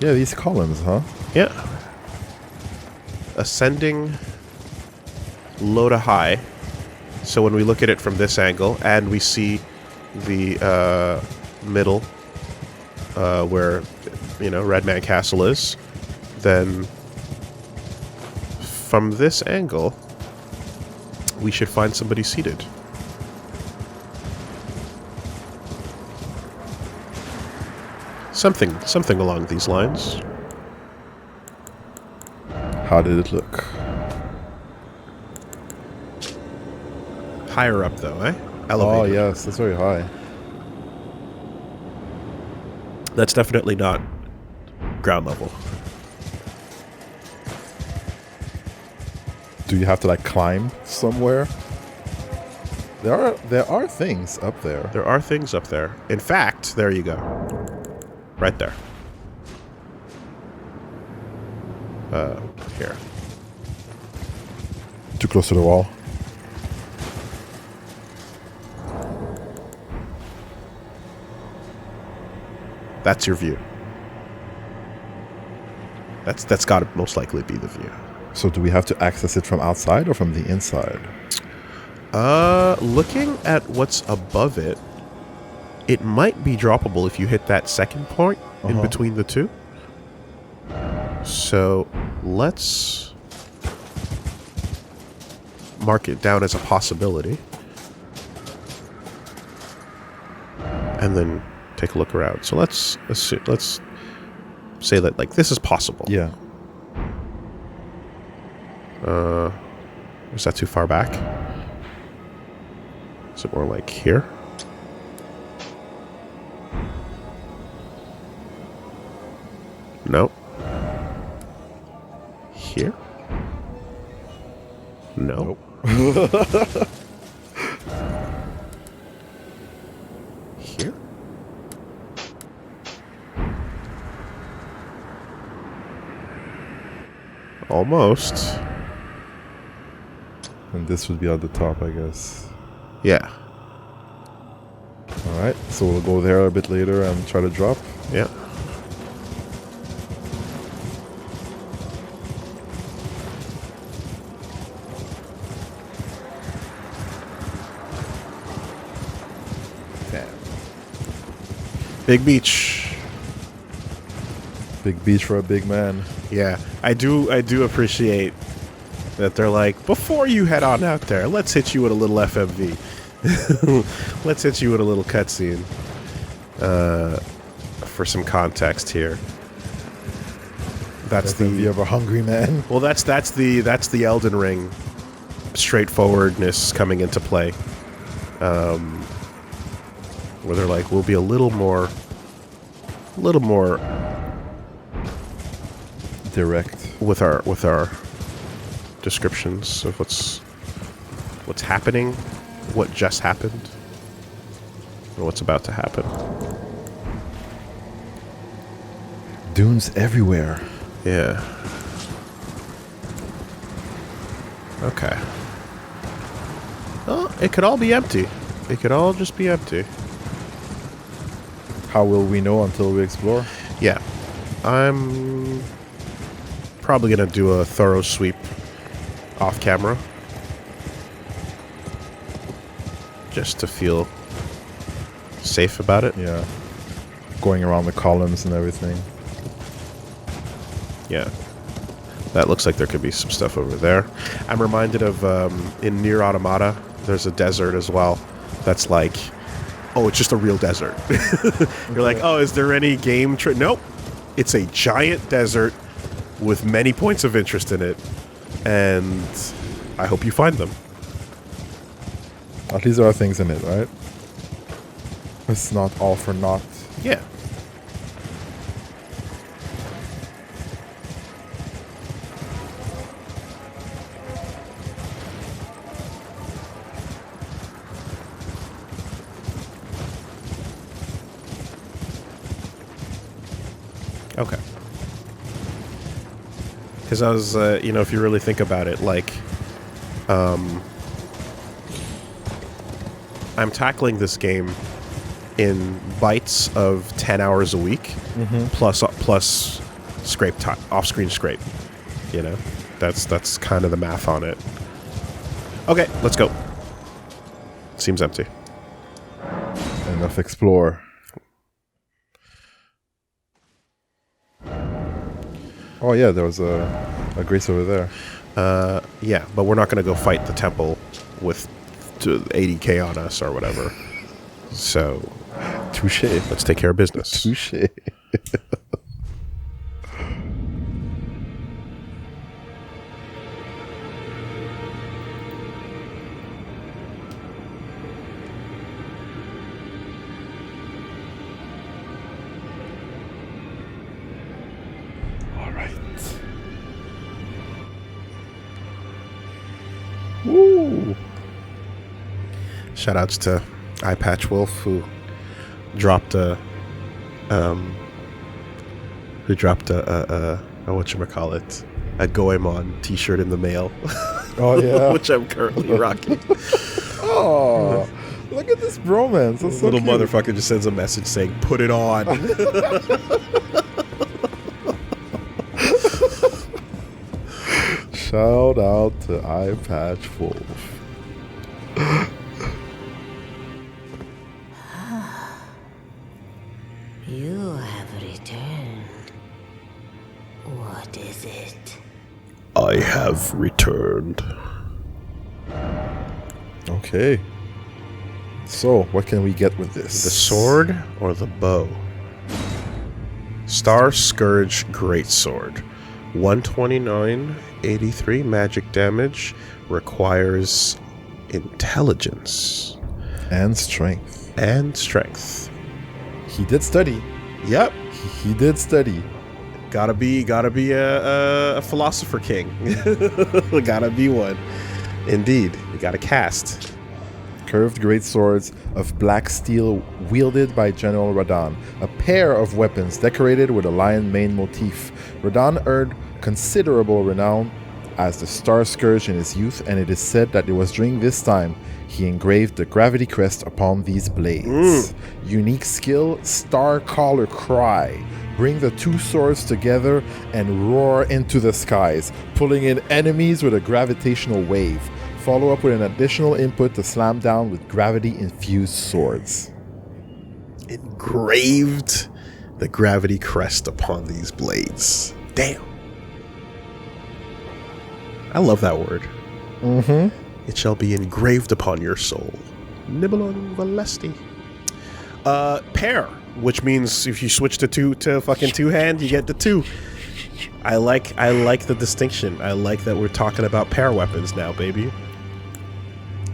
Yeah, these columns, huh? Yeah. Ascending low to high. So when we look at it from this angle and we see the middle where, you know, Red Man Castle is, then from this angle, we should find somebody seated. Something along these lines. How did it look? Higher up, though, eh? Oh, Elevated. yes, that's very high. That's definitely not ground level. Do you have to like climb somewhere? There are things up there. There are things up there. In fact, there you go. Right there. Here. Too close to the wall. That's your view. That's got to most likely be the view. So do we have to access it from outside or from the inside? Looking at what's above it, it might be droppable if you hit that second point in between the two. So let's mark it down as a possibility. And then take a look around. So let's say that like this is possible. Yeah. Is that too far back? Is it more like here? Nope. Here? No. Nope. Here? Almost. And this would be at the top, I guess. Yeah. Alright, so we'll go there a bit later and try to drop. Yeah. Big beach. Big beach for a big man. Yeah, I do appreciate that they're like, before you head on out there, let's hit you with a little FMV. Let's hit you with a little cutscene. For some context here. That's the view of a hungry man. Well, that's the Elden Ring straightforwardness coming into play. where they're like, we'll be a little more Direct. with our descriptions of what's happening, what just happened, or what's about to happen. Dunes everywhere. Yeah. Okay. Oh, it could all be empty. It could all just be empty. How will we know until we explore? Yeah. I'm probably going to do a thorough sweep off camera. Just to feel safe about it. Yeah. Going around the columns and everything. Yeah. That looks like there could be some stuff over there. I'm reminded of, in Nier Automata, there's a desert as well. That's like, oh, it's just a real desert. You're like, oh, is there any game? Nope. It's a giant desert with many points of interest in it. And I hope you find them. At least there are things in it, right? It's not all for naught. Yeah. Okay. Because I was, if you really think about it, like, I'm tackling this game in bites of 10 hours a week, plus scrape time, off-screen scrape. You know, that's kind of the math on it. Okay, let's go. Seems empty. Enough explore. Oh yeah, there was a grace over there. Yeah, but we're not going to go fight the temple with 80k on us or whatever. So, Touche. let's take care of business. Touche. All right. Woo! Shoutouts to Eyepatch Wolf who dropped a whatchamacallit, a Goemon t-shirt in the mail. Oh yeah. Which I'm currently rocking. Oh, look at this bromance. That's so Little cute. motherfucker just sends a message saying, "Put it on." Shout out to Eyepatch Wolf. You have returned. What is it? I have returned. Okay. So, what can we get with this? The sword or the bow? Star Scourge Greatsword. 129.83 magic damage. Requires intelligence. And strength. And strength. He did study. Yep. He did study. Gotta be a philosopher king. Gotta be one. Indeed. You gotta cast. Curved great swords of black steel wielded by General Radahn. A pair of weapons decorated with a lion mane motif. Radahn earned considerable renown as the Star Scourge in his youth, and it is said that it was during this time he engraved the gravity crest upon these blades. Unique skill, Star Caller Cry. Bring the two swords together and roar into the skies, pulling in enemies with a gravitational wave. Follow up with an additional input to slam down with gravity-infused swords. Engraved the gravity crest upon these blades. Damn. I love that word. Mm-hmm. It shall be engraved upon your soul. Nibelung Valesti. Pair, which means if you switch to fucking two-hand, you get the two. I like the distinction. I like that we're talking about pair weapons now, baby.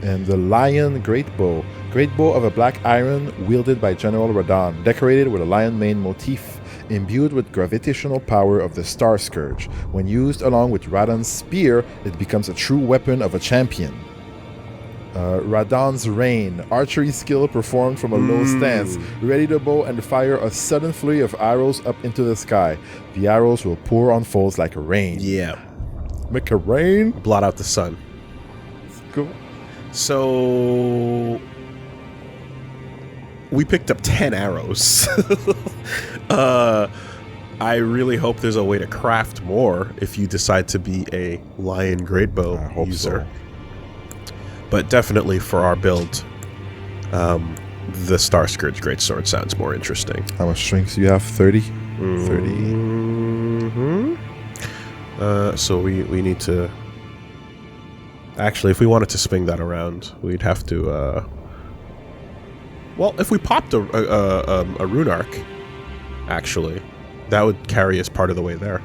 And the Lion Great Bow, Great bow of a black iron wielded by General Radahn, decorated with a lion mane motif, imbued with gravitational power of the Star Scourge. When used along with Radahn's spear, it becomes a true weapon of a champion. Radahn's Rain, archery skill performed from a low stance, ready to bow and fire a sudden flurry of arrows up into the sky. The arrows will pour on foes like rain. Yeah. Make a rain. Blot out the sun. Cool. So we picked up 10 arrows. I really hope there's a way to craft more if you decide to be a lion greatbow user. So. But definitely for our build, the Star Scourge Greatsword sounds more interesting. How much strength do you have? 30? 30. So we need to... Actually, if we wanted to swing that around, we'd have to... Well, if we popped a rune arc, actually, that would carry us part of the way there.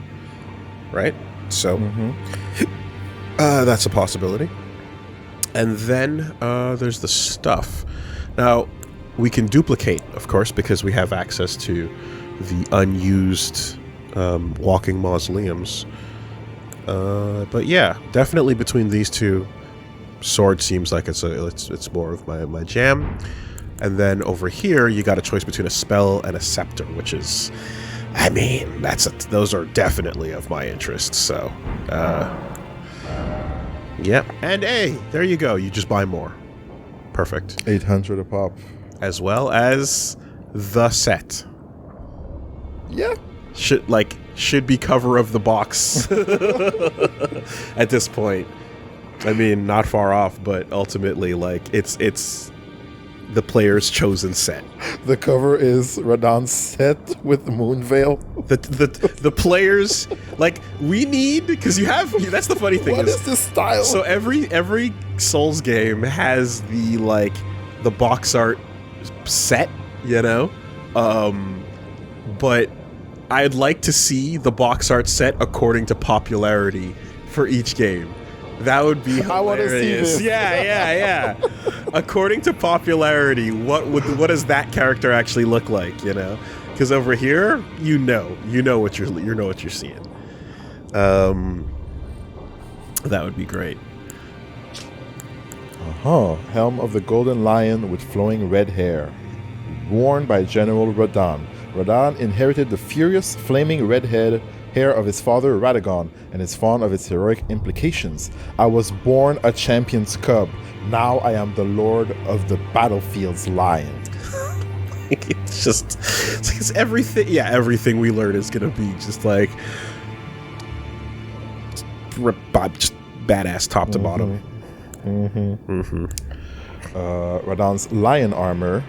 Right? So, that's a possibility. And then there's the stuff. Now, we can duplicate, of course, because we have access to the unused walking mausoleums. But yeah, definitely between these two, sword seems like it's more of my jam. And then over here, you got a choice between a spell and a scepter, which is, I mean, those are definitely of my interest. So, yeah. And hey, there you go. You just buy more. Perfect. 800 a pop. As well as the set. Yeah. Should be cover of the box at this point. I mean, not far off, but ultimately, it's the player's chosen set. The cover is Radahn's set with Moonveil. The players, we need, because that's the funny thing. What is this style? So every Souls game has the box art set, but I'd like to see the box art set according to popularity for each game. That would be hilarious. I want to see this. Yeah. According to popularity, what does that character actually look like? Because over here, you know what you're seeing. That would be great. Helm of the Golden Lion with flowing red hair, worn by General Radahn. Radahn inherited the furious, flaming red hair of his father Radagon, and is fond of its heroic implications. I was born a champion's cub. Now I am the lord of the battlefield's lion. It's everything. Yeah, everything we learn is gonna be just badass top to bottom. Radahn's lion armor,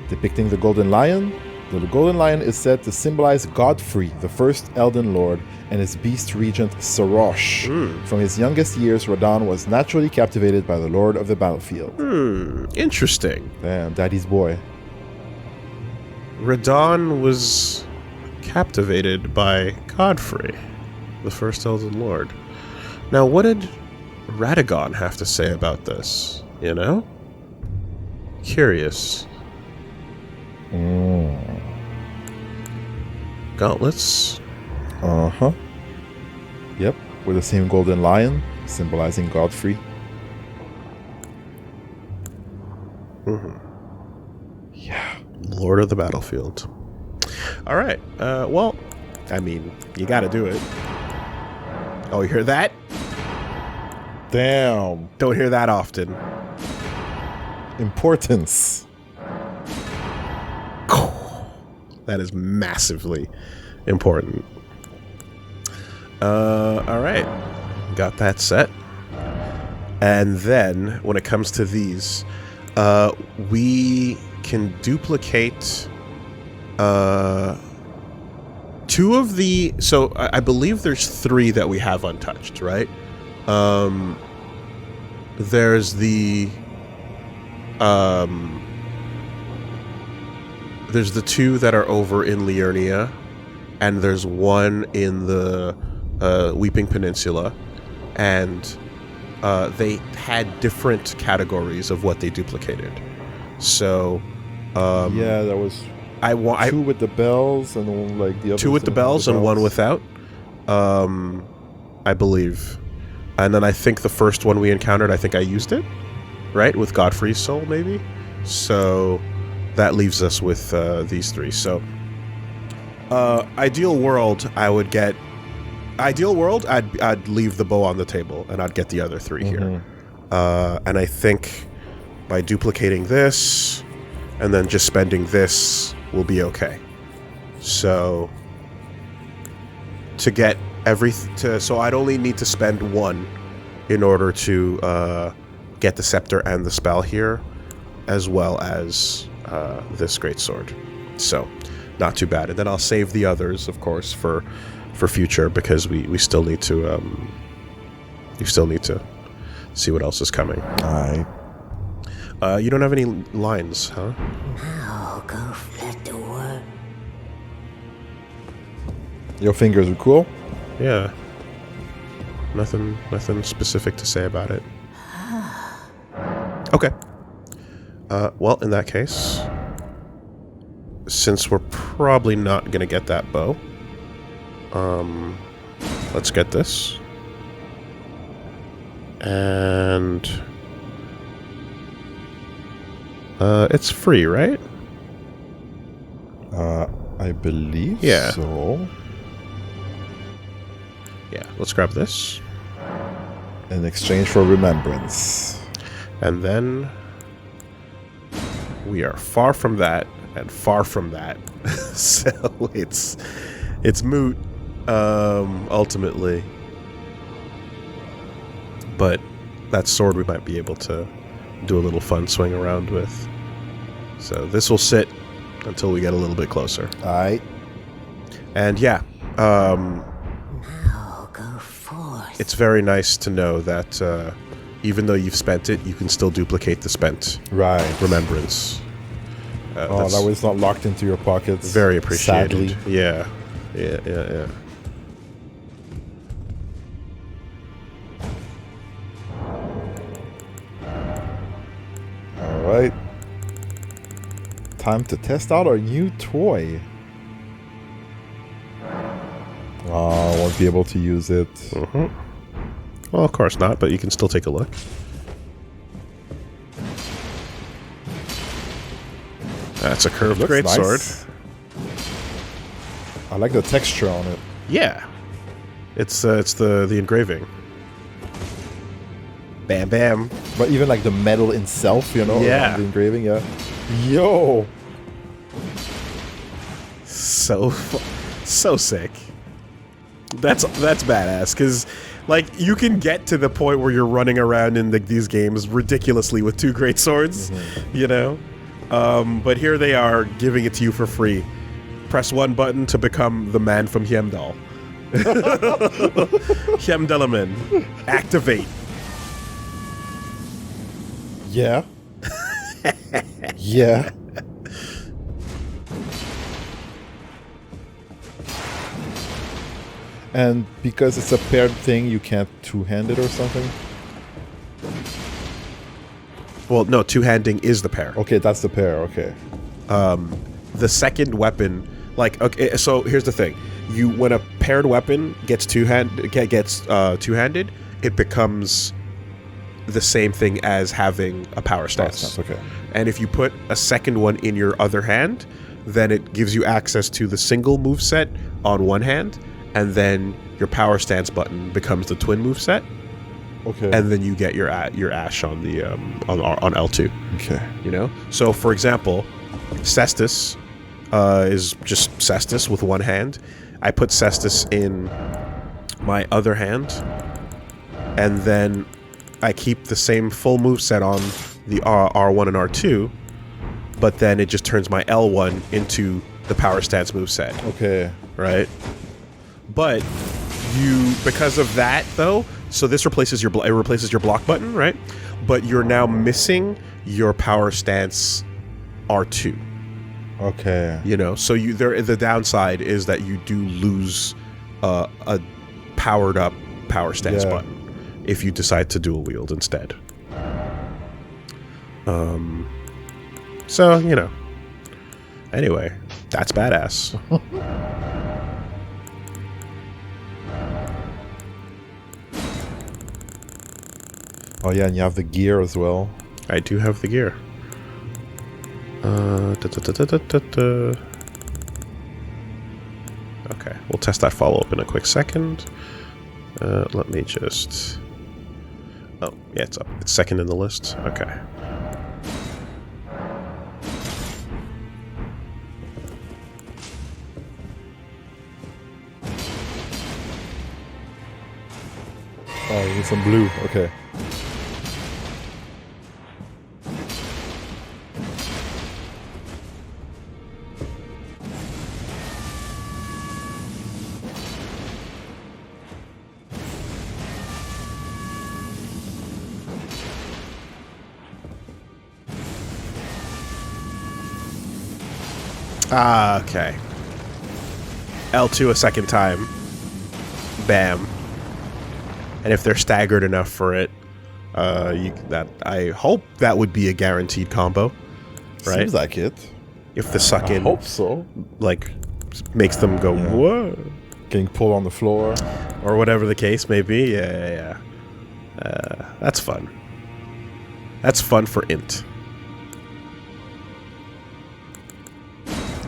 depicting the golden lion. The golden lion is said to symbolize Godfrey, the first Elden Lord, and his beast regent Sarosh. From his youngest years, Radahn was naturally captivated by the Lord of the Battlefield. Interesting. Damn, daddy's boy. Radahn was captivated by Godfrey, the first Elden Lord. Now, what did Radagon have to say about this? Curious. Gauntlets. Yep, with the same golden lion, symbolizing Godfrey. Yeah. Lord of the Battlefield. All right. Well, I mean, you got to do it. Oh, you hear that? Damn. Don't hear that often. Importance. That is massively important. All right. Got that set. And then, when it comes to these, we can duplicate two of the... So, I believe there's 3 that we have untouched, right? There's the... There's the 2 that are over in Liurnia, and there's 1 in the Weeping Peninsula, and they had different categories of what they duplicated. So, yeah, that was two with the bells and like the other two with the bells and one without. I believe, and then I think the first one we encountered, I think I used it, right, with Godfrey's soul, maybe. So that leaves us with these three. So, ideal world, I'd leave the bow on the table and I'd get the other three here. And I think by duplicating this and then just spending this will be okay. So to get so I'd only need to spend one in order to get the scepter and the spell here, as well as this greatsword. So not too bad. And then I'll save the others, of course, for future, because we still need to see what else is coming. Alright. You don't have any lines, huh? Now go let the world. Your fingers are cool. Yeah. Nothing specific to say about it. Okay. Well, in that case, since we're probably not gonna get that bow, let's get this. And it's free, right? I believe so. Yeah, let's grab this. In exchange for remembrance. And then we are far from that and far from that. So it's moot, ultimately. But that sword we might be able to do a little fun swing around with. So this will sit until we get a little bit closer. Alright. And yeah, Now go forth. it's very nice to know that even though you've spent it, you can still duplicate the spent remembrance. That was not locked into your pockets. Very appreciated. Sadly. Yeah. Alright. Time to test out our new toy. Oh, I won't be able to use it. Well, of course not, but you can still take a look. That's a curved Looks greatsword. nice. I like the texture on it. Yeah. It's the engraving. Bam bam. But even like the metal itself, you know, Yeah. the engraving, yeah. Yo! So sick. That's badass, because like you can get to the point where you're running around in these games ridiculously with two great swords, you know. But here they are giving it to you for free. Press one button to become the man from Hjemdal. Hjemdalaman. Activate. Yeah. Yeah. And because it's a paired thing, you can't two-hand it or something? Well, no, two-handing is the pair. Okay, that's the pair, okay. The second weapon, like, okay, so here's the thing. When a paired weapon gets two-handed, it becomes the same thing as having a power stance. Okay. And if you put a second one in your other hand, then it gives you access to the single moveset on one hand, and then your power stance button becomes the twin moveset. Okay. And then you get your ash on the on L2. Okay. You know. So for example, Cestus is just Cestus with one hand. I put Cestus in my other hand, and then I keep the same full moveset on the R1 and R2, but then it just turns my L1 into the power stance moveset. Okay. Right? But because of that though, so this replaces your block button, right? But you're now missing your power stance R2. Okay. You know, so the downside is that you do lose a powered up power stance button if you decide to dual wield instead. So, you know. Anyway, that's badass. Oh yeah, and you have the gear as well. I do have the gear. Okay, we'll test that follow-up in a quick second. Let me just... Oh, yeah, it's up. It's second in the list. Okay. Oh, you need some blue. Okay. Ah, okay. L2 a second time. Bam. And if they're staggered enough for it, I hope that would be a guaranteed combo, right? Seems like it. If the suck in, I hope so. like, makes them go whoa, Getting pulled on the floor. or whatever the case may be. Yeah. That's fun. That's fun for int.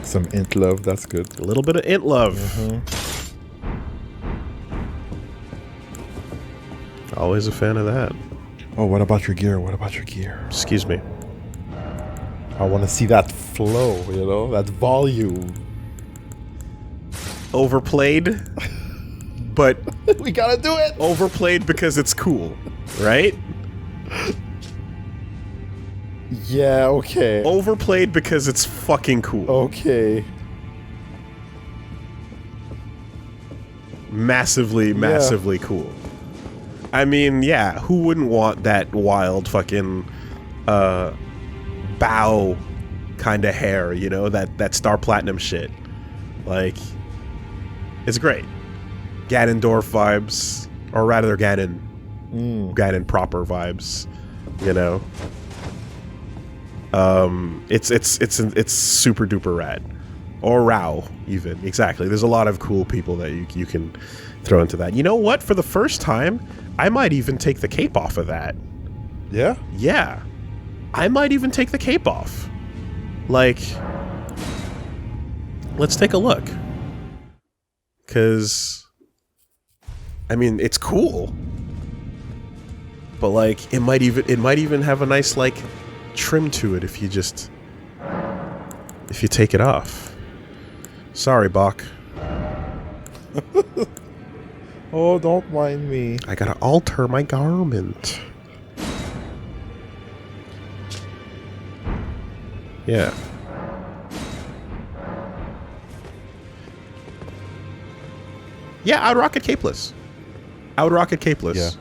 Some int love. That's good. A little bit of int love. Always a fan of that. Oh, what about your gear? What about your gear? Excuse me. I want to see that flow, you know, that volume. Overplayed, but We gotta do it. overplayed because it's cool, right? Yeah. Okay. Overplayed because it's fucking cool. Okay. Massively cool. I mean, yeah, who wouldn't want that wild fucking bow kind of hair, you know, that Star Platinum shit. Like, it's great. Ganondorf vibes, or rather Ganon proper vibes, you know. It's super duper rad. Or Rao, even. Exactly. There's a lot of cool people that you can throw into that. You know what? For the first time, I might even take the cape off of that. Yeah. Yeah. I might even take the cape off. Like, let's take a look. Because, I mean, it's cool. But, like, it might even have a nice, like, trim to it if you take it off. Sorry, Bach. Oh, don't mind me. I gotta alter my garment. Yeah. Yeah, I would rock it capeless. Yeah.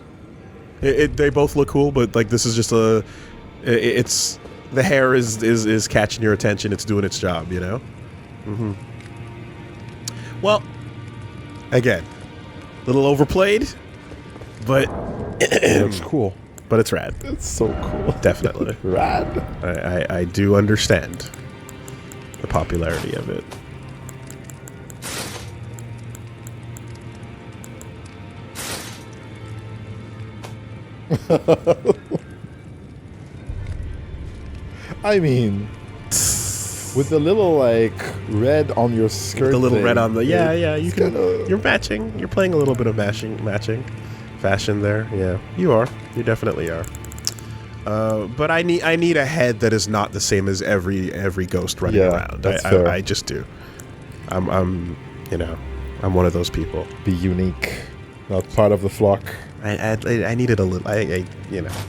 They both look cool, but like this is just it's the hair is catching your attention. It's doing its job, you know. Well, again, a little overplayed, but It's cool. but it's rad. It's so cool. Definitely. Rad. I do understand the popularity of it. I mean, with the little like red on your skirt. The little thing, red on the you it's can. kinda- You're matching. You're playing a little bit of matching fashion there. Yeah, you are. You definitely are. But I need a head that is not the same as every ghost running around. That's fair. I just do. I'm I'm one of those people. Be unique, not part of the flock. I needed a little.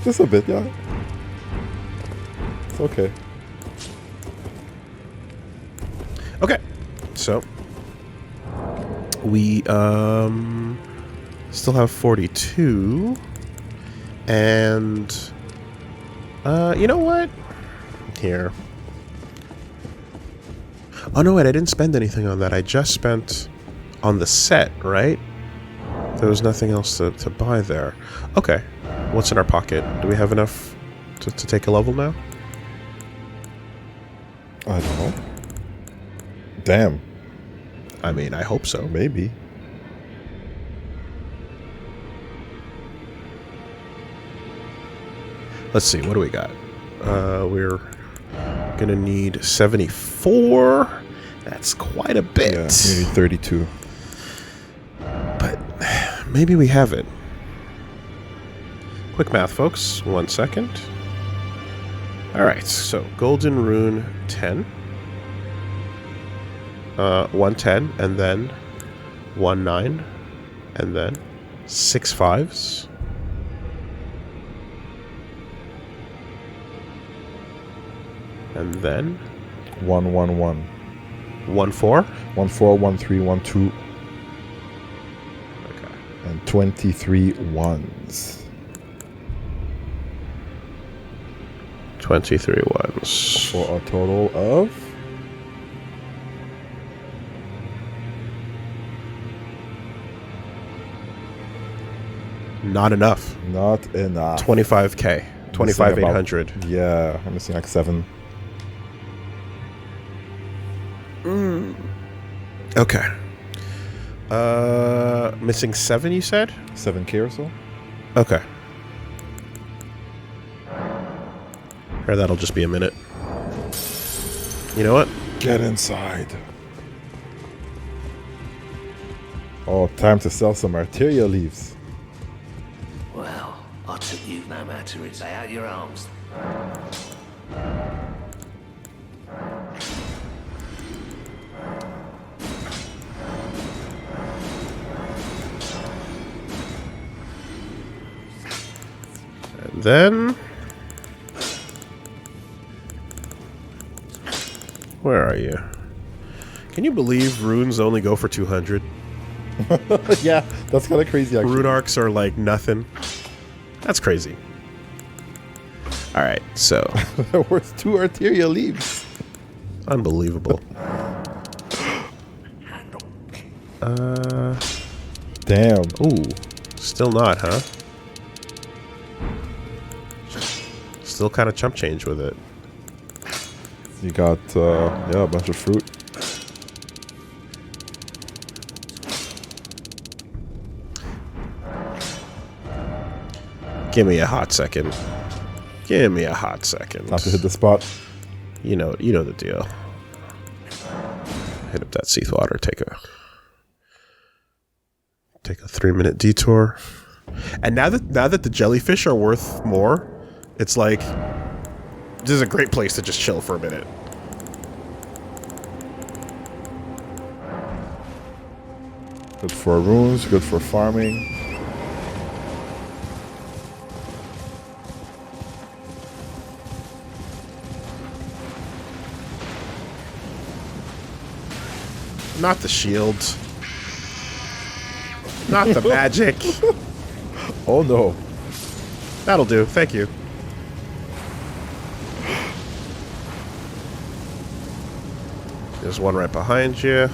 Just a bit, yeah. It's okay. Okay, so we still have 42, and you know what? Here. Oh no, wait! I didn't spend anything on that. I just spent on the set, right? There was nothing else to buy there. Okay, what's in our pocket? Do we have enough to take a level now? I don't know. Damn. I mean, I hope so. Maybe. Let's see, what do we got? We're gonna need 74. That's quite a bit. Yeah, maybe 32. But maybe we have it. Quick math, folks. 1 second. Alright, so Golden Rune 10. 110, and then 19, and then 6 5s. And then 1 1 1. 1 4. 1 4 1 3 1 2. Okay. And 23 ones. 23 ones. For a total of Not enough. not enough. 25k. 25 about- 800. Yeah, I'm missing like 7. Okay. Missing 7, you said? 7K or so? Okay. Or that'll just be a minute. You know what? Get inside. Oh, time to sell some arterial leaves. Well, I took you no matter it's out your arms. And then... Where are you? Can you believe runes only go for 200? Yeah, that's kind of crazy actually. Rune arcs are like nothing. That's crazy. Alright, so... There were 2 arterial leaves. Unbelievable. Damn. Ooh. Still not, huh? Still kind of chump change with it. You got, yeah, a bunch of fruit. Give me a hot second. Give me a hot second. Not to hit the spot. You know the deal. Hit up that Seath water. Take a 3-minute detour. And now that the jellyfish are worth more, it's like this is a great place to just chill for a minute. Good for runes, good for farming. Not the shields. Not the magic. Oh no. That'll do. Thank you. There's one right behind you.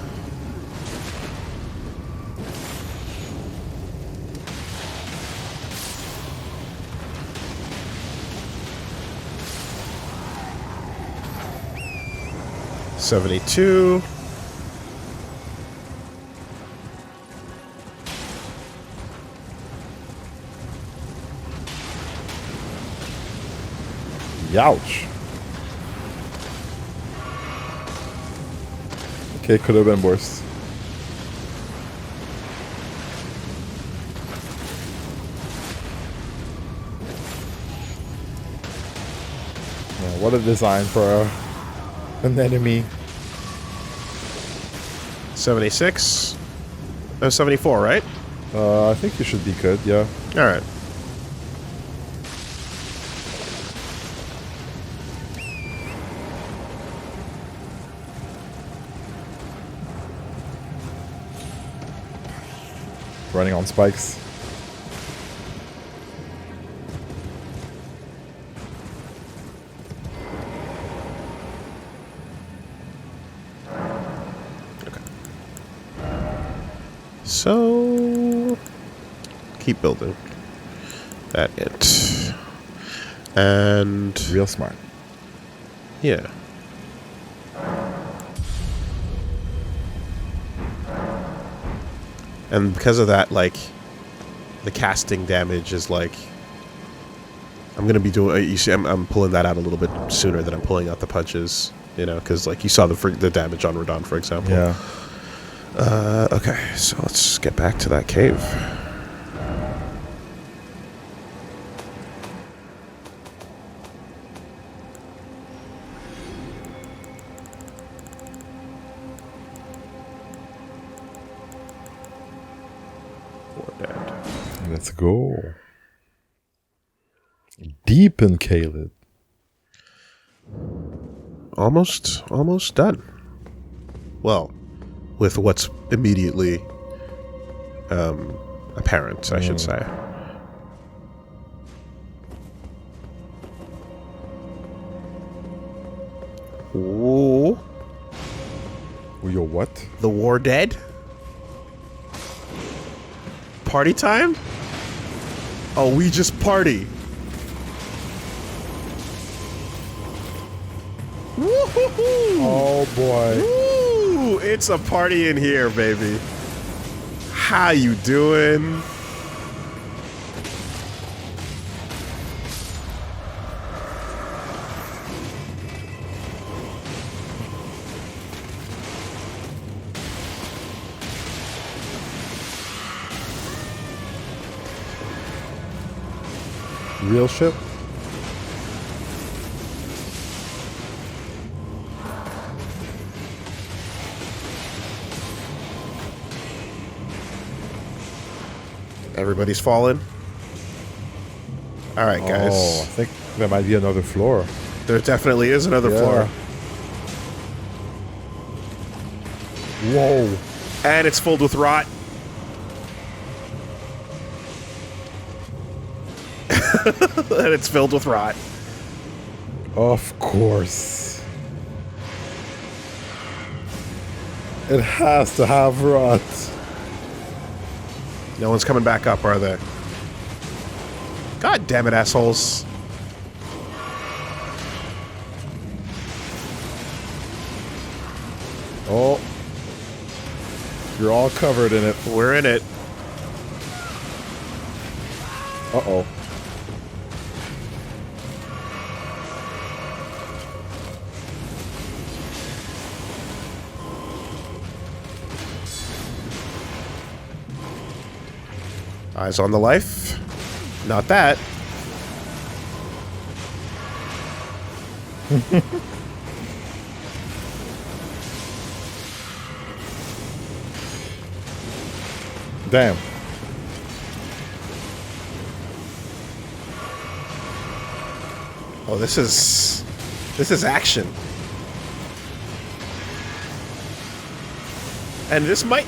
$72. Youch. Okay, could have been worse. Yeah, what a design for an enemy. 76. Oh, 74, right? I think you should be good, yeah. All right. Running on spikes. So keep building. That it. And Real smart. yeah. And because of that, like, the casting damage is like, I'm gonna be doing. You see, I'm pulling that out a little bit sooner than I'm pulling out the punches. You know, because like you saw the damage on Radon, for example. Yeah. Okay, so let's get back to that cave. We're dead. Let's go. Deep in Caled. Almost done. Well, with what's immediately apparent, I should say. Ooh. Yo, what? The war dead? Party time? Oh, we just party. Woo-hoo-hoo. Oh boy. Woo! It's a party in here, baby. How you doing? Real ship? Everybody's fallen. All right, guys. Oh, I think there might be another floor. There definitely is another floor. Whoa. And it's filled with rot. And it's filled with rot. Of course. It has to have rot. No one's coming back up, are they? God damn it, assholes. Oh. You're all covered in it. We're in it. Uh-oh. Eyes on the life. Not that. Damn. Oh, this is action. And this might...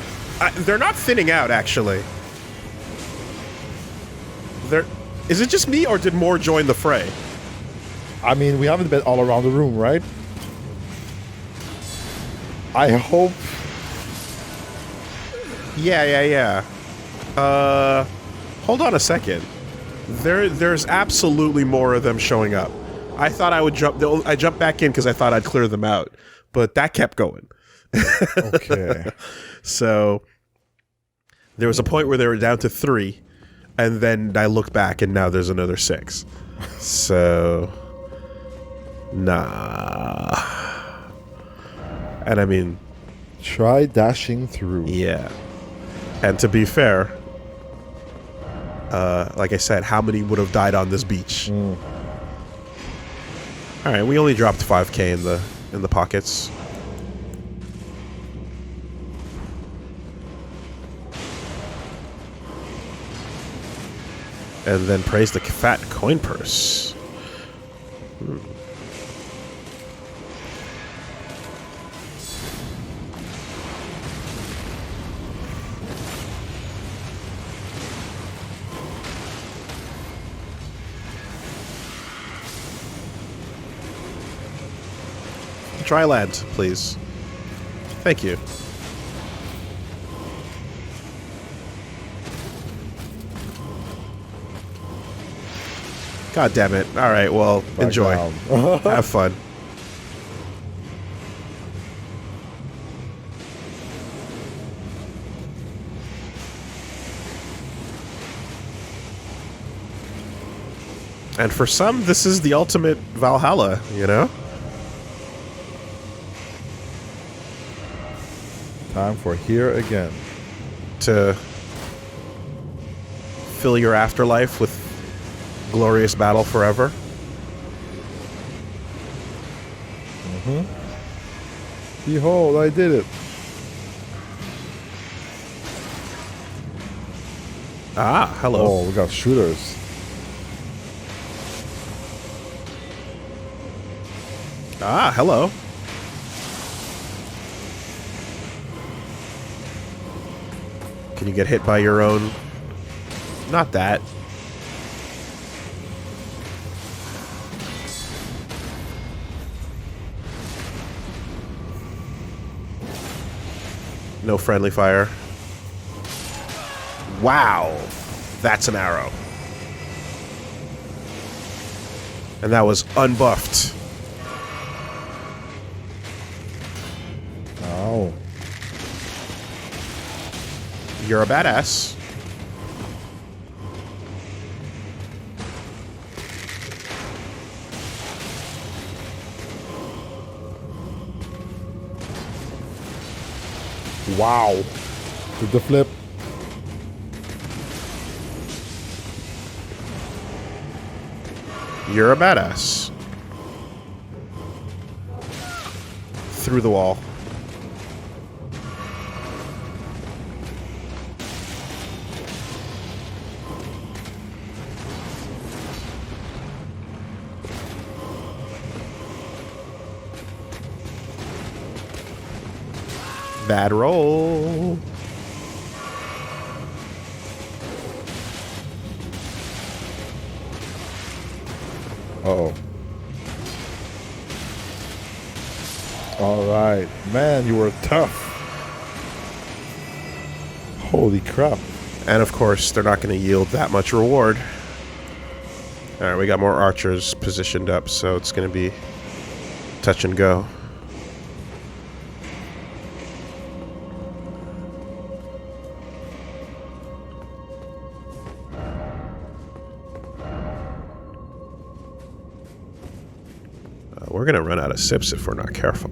they're not thinning out, actually. Is it just me, or did more join the fray? I mean, we haven't been all around the room, right? I hope... Yeah. Hold on a second. There's absolutely more of them showing up. I thought I would jump... I jumped back in because I thought I'd clear them out. But that kept going. Okay. So, there was a point where they were down to 3, and then I looked back, and now there's another 6. So... Nah. And I mean... Try dashing through. Yeah. And to be fair, like I said, how many would have died on this beach? All right, we only dropped 5K in the pockets. And then praise the fat coin purse. Dry land, please. Thank you. God damn it. All right, well, enjoy. Have fun. And for some, this is the ultimate Valhalla, you know? Time for here again. To fill your afterlife with glorious battle forever. Behold, I did it. Ah, hello. Oh, we got shooters. Ah, hello. Can you get hit by your own? Not that. No friendly fire. Wow. That's an arrow. And that was unbuffed. Oh. You're a badass. Wow. Did the flip. You're a badass. Through the wall. Bad roll. Uh-oh. All right. Man, you were tough. Holy crap. And of course, they're not going to yield that much reward. Alright, we got more archers positioned up, so it's going to be touch and go. We're going to run out of sips if we're not careful.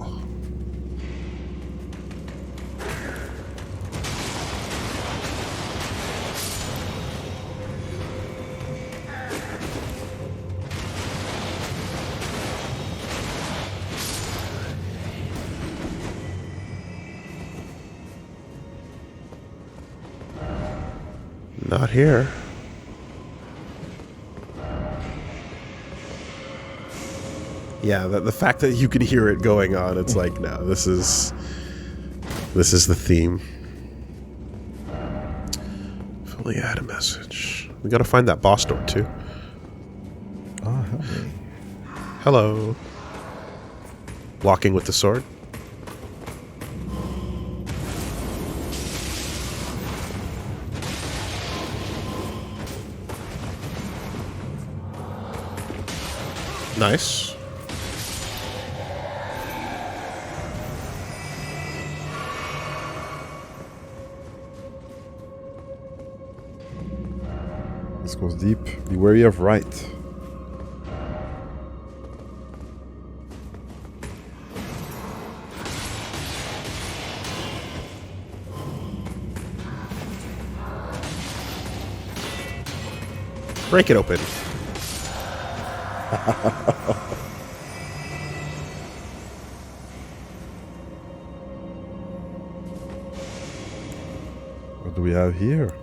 Not here. Yeah, the fact that you can hear it going on, it's like, no, this is the theme. Fully add a message. We gotta find that boss door too. Oh, help me. Hello. Walking with the sword. Nice. This goes deep. Be wary of right. Break it open. What do we have here?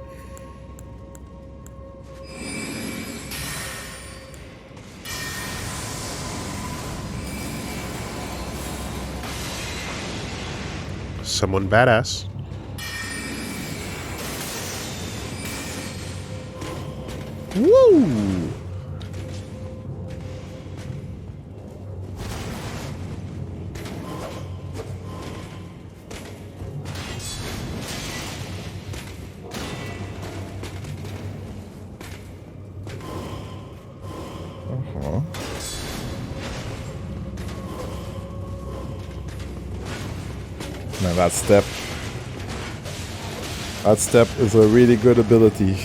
Someone badass. Woo! Uh-huh. Man, that step is a really good ability.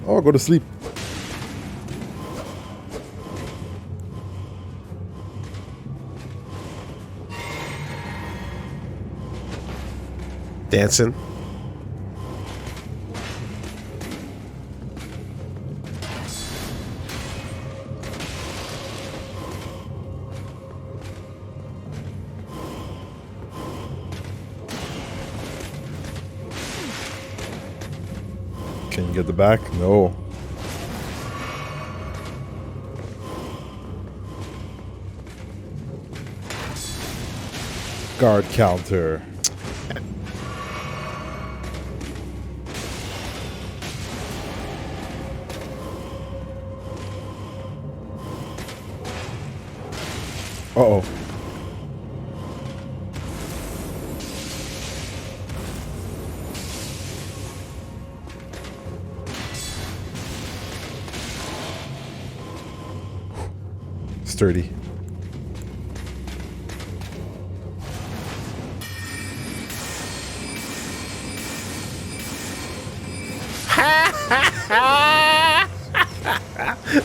Oh, go to sleep. Dancing. Can you get the back? No. Guard counter. Uh-oh. Sturdy.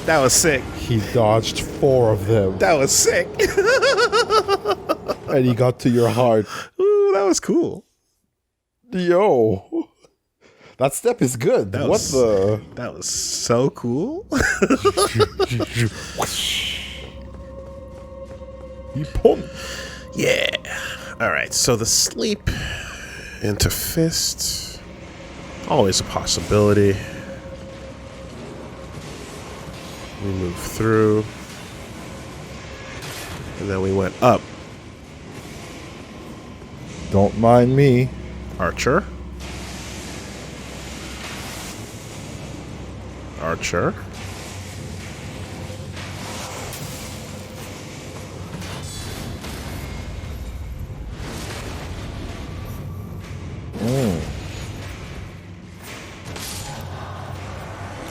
That was sick. He dodged 4 of them. That was sick. And he got to your heart. Ooh, that was cool. Yo. That step is good. That What the? That was so cool. He pumped. Yeah. All right. So the sleep into fist. Always a possibility. We move through. And then we went up. Don't mind me. Archer. Archer.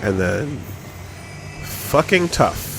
And then fucking tough.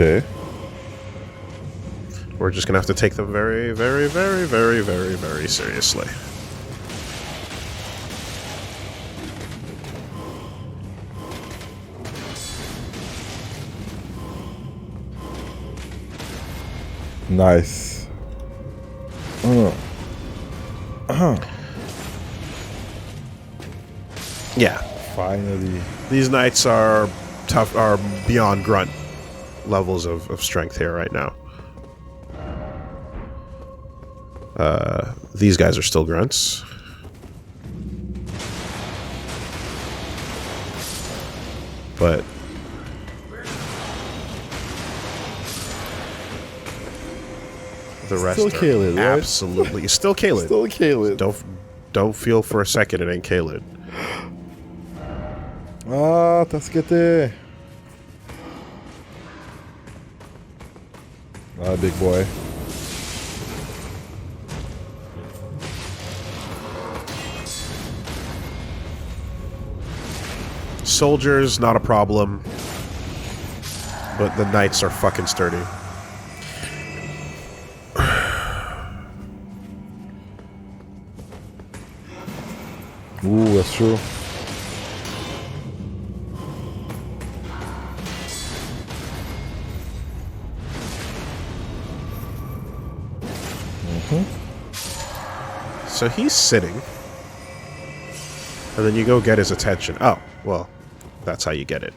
Okay. We're just gonna have to take them very, very, very, very, very, very seriously. Nice. Yeah. Finally. These knights are tough, are beyond grunt levels of strength here right now. These guys are still grunts. But the rest Still are Caelid, right? absolutely still Caelid. Still Caelid. Don't feel for a second it ain't Caelid. Ah, tasquete. Ah, big boy. Soldiers, not a problem. But the knights are fucking sturdy. Ooh, that's true. So he's sitting. And then you go get his attention. Oh, well, that's how you get it.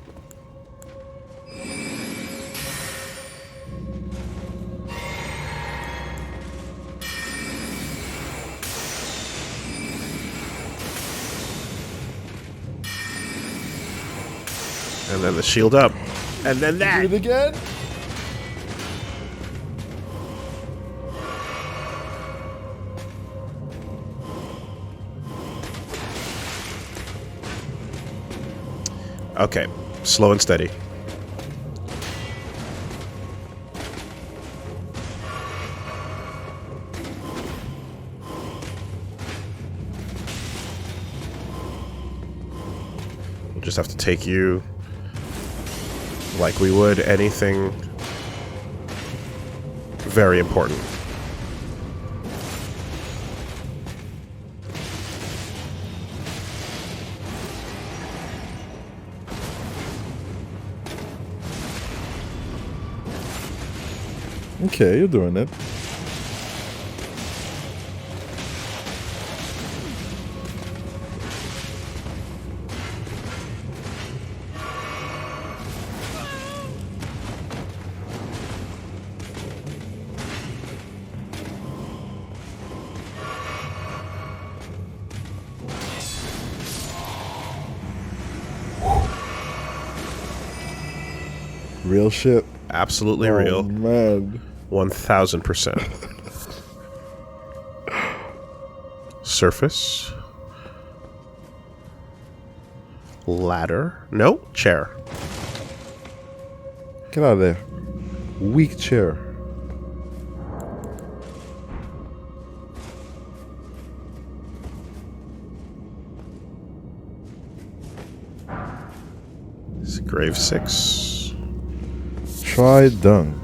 And then the shield up. And then that. Do it again. Okay, slow and steady. We'll just have to take you like we would anything very important. Okay, you're doing it. Real shit. Absolutely Oh, real. man. 1000%. Surface. Ladder. No, chair. Get out of there. Weak chair. It's grave 6. Try dung.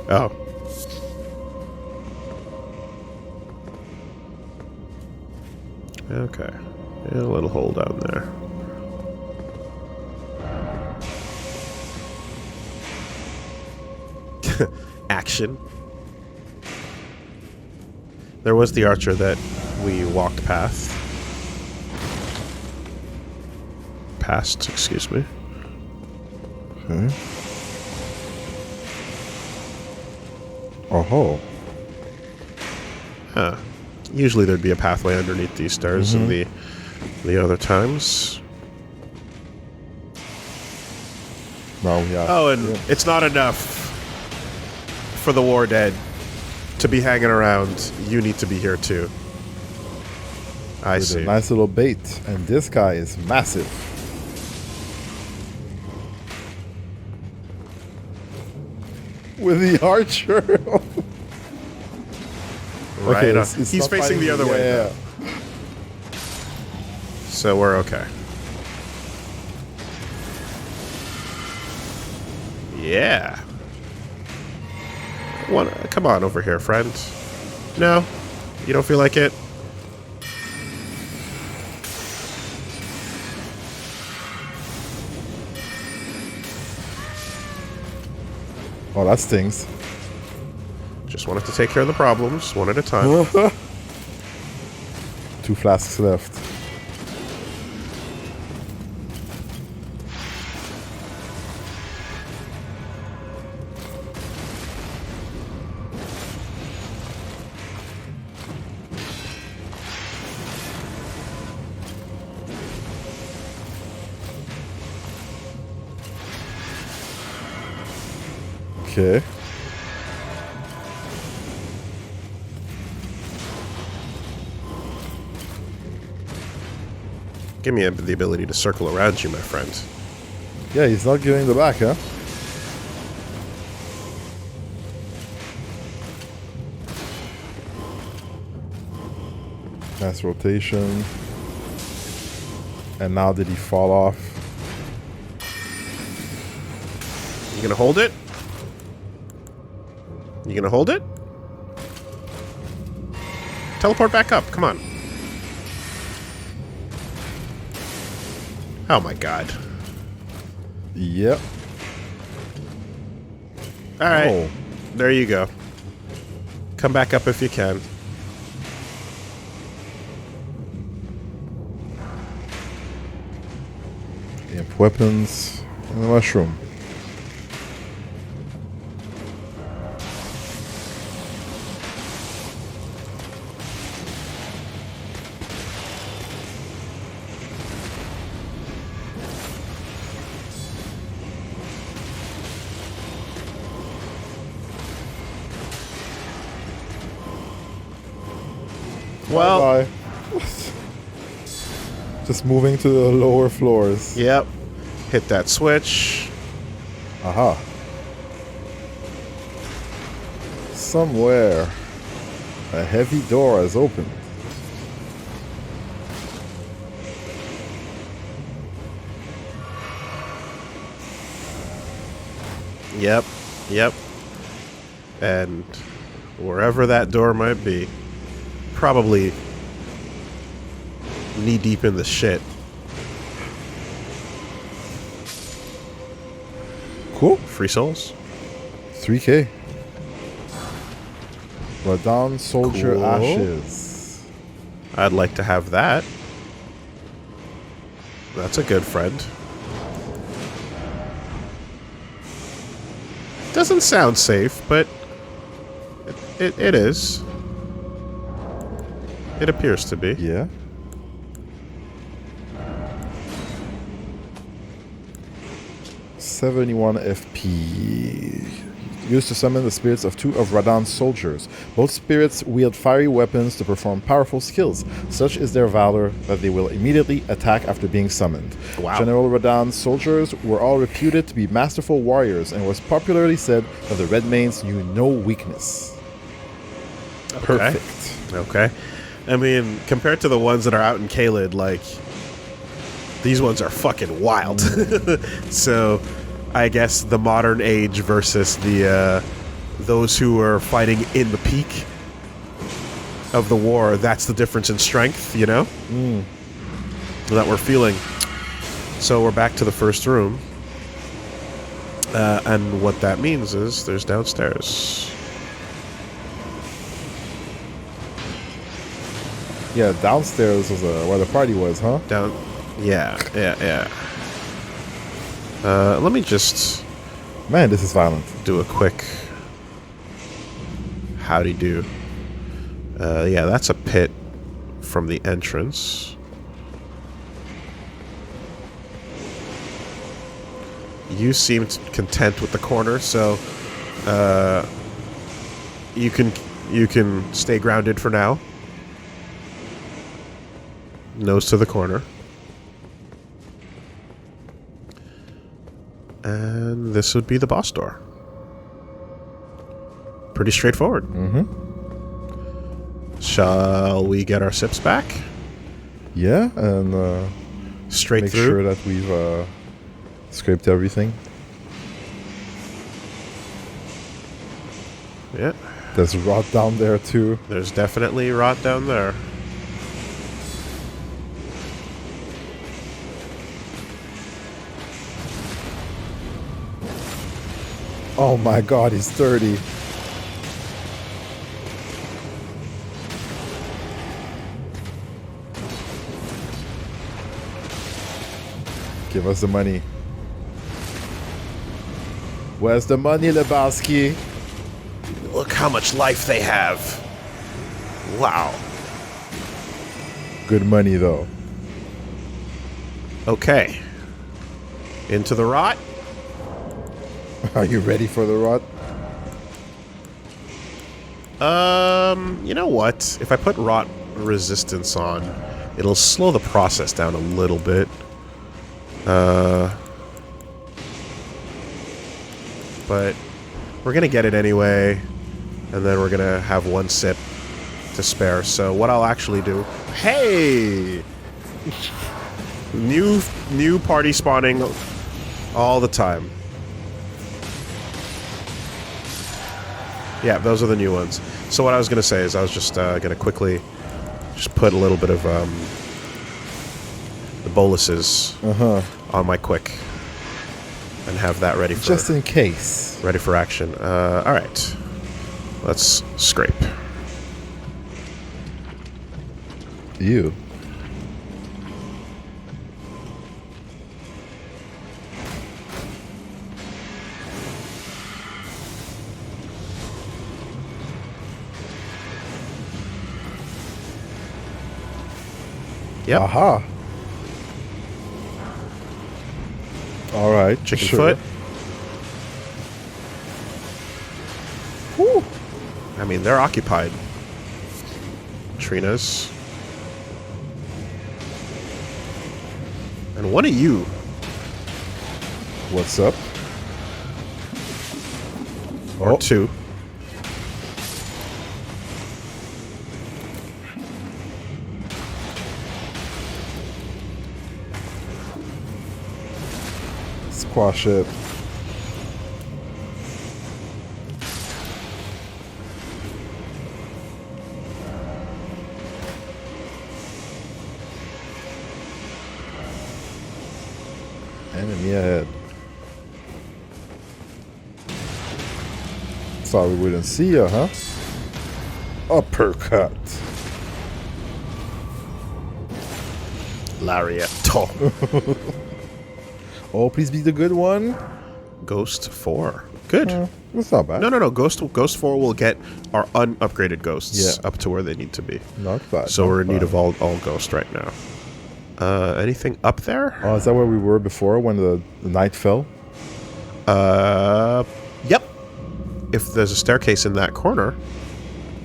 Oh. Okay. Yeah, a little hole down there. Action. There was the archer that we walked past. Excuse me. Okay. Oh. Huh. Usually there'd be a pathway underneath these stairs in the other times. No, yeah. Oh, and it's not enough for the war dead to be hanging around. You need to be here too. I With see. a nice little bait. And this guy is massive. With the archer. Right. Okay, on. it's He's not facing the other fighting- way. yeah, though. So we're okay. Yeah. Come on over here, friend. No? You don't feel like it? Oh, that stings. Just wanted to take care of the problems one at a time. 2 flasks left. Okay. Give me the ability to circle around you, my friend. Yeah, he's not giving the back, huh? Nice rotation. And now did he fall off? You gonna hold it? You gonna hold it? Teleport back up, come on. Oh my god. Yep. Alright, Oh. there you go. Come back up if you can. Imp weapons and the mushroom. Well, Bye. Just moving to the lower floors. Yep. Hit that switch. Aha. Somewhere, a heavy door has opened. Yep. Yep. And wherever that door might be, probably knee deep in the shit. Cool. Free souls. 3K. Radon Soldier Cool. Ashes. I'd like to have that. That's a good friend. Doesn't sound safe, but it is. It appears to be. Yeah. $71 FP. Used to summon the spirits of 2 of Radon's soldiers. Both spirits wield fiery weapons to perform powerful skills. Such is their valor that they will immediately attack after being summoned. Wow. General Radon's soldiers were all reputed to be masterful warriors, and it was popularly said that the Redmanes knew no weakness. Perfect. Okay. I mean, compared to the ones that are out in Caelid, like, these ones are fucking wild. So, I guess the modern age versus the those who are fighting in the peak of the war, that's the difference in strength, you know? That we're feeling. So we're back to the first room. And what that means is there's downstairs. Yeah, downstairs was where the party was, huh? Yeah. Let me just Man, this is violent. do a quick howdy do. Yeah, that's a pit from the entrance. You seemed content with the corner, so you can stay grounded for now. Nose to the corner. And this would be the boss door. Pretty straightforward. Shall we get our sips back? Yeah, and Straight make through? sure that we've scraped everything. Yeah. There's rot down there too. There's definitely rot down there. Oh my god, he's 30. Give us the money. Where's the money, Lebowski? Look how much life they have. Wow. Good money, though. Okay. Into the rot. Are you ready for the rot? You know what? If I put rot resistance on, it'll slow the process down a little bit. But we're gonna get it anyway, and then we're gonna have one sip to spare. So what I'll actually do... Hey! New party spawning all the time. Yeah, those are the new ones. So what I was going to say is I was just going to quickly just put a little bit of the boluses on my quick and have that ready for Just in case. ready for action. All right, let's scrape. You. Yep. Aha. All right. Chicken sure. foot. Whew. I mean, they're occupied. Trina's. And one of you. What's up? Or two. Squash it. Enemy ahead. Thought we wouldn't see you, huh? Uppercut. Lariat. Oh, please be the good one. Ghost 4. Good. That's not bad. No. Ghost 4 will get our unupgraded ghosts up to where they need to be. Not bad. So not we're in need bad. of all ghost right now. Anything up there? Oh, is that where we were before when the night fell? Yep. If there's a staircase in that corner,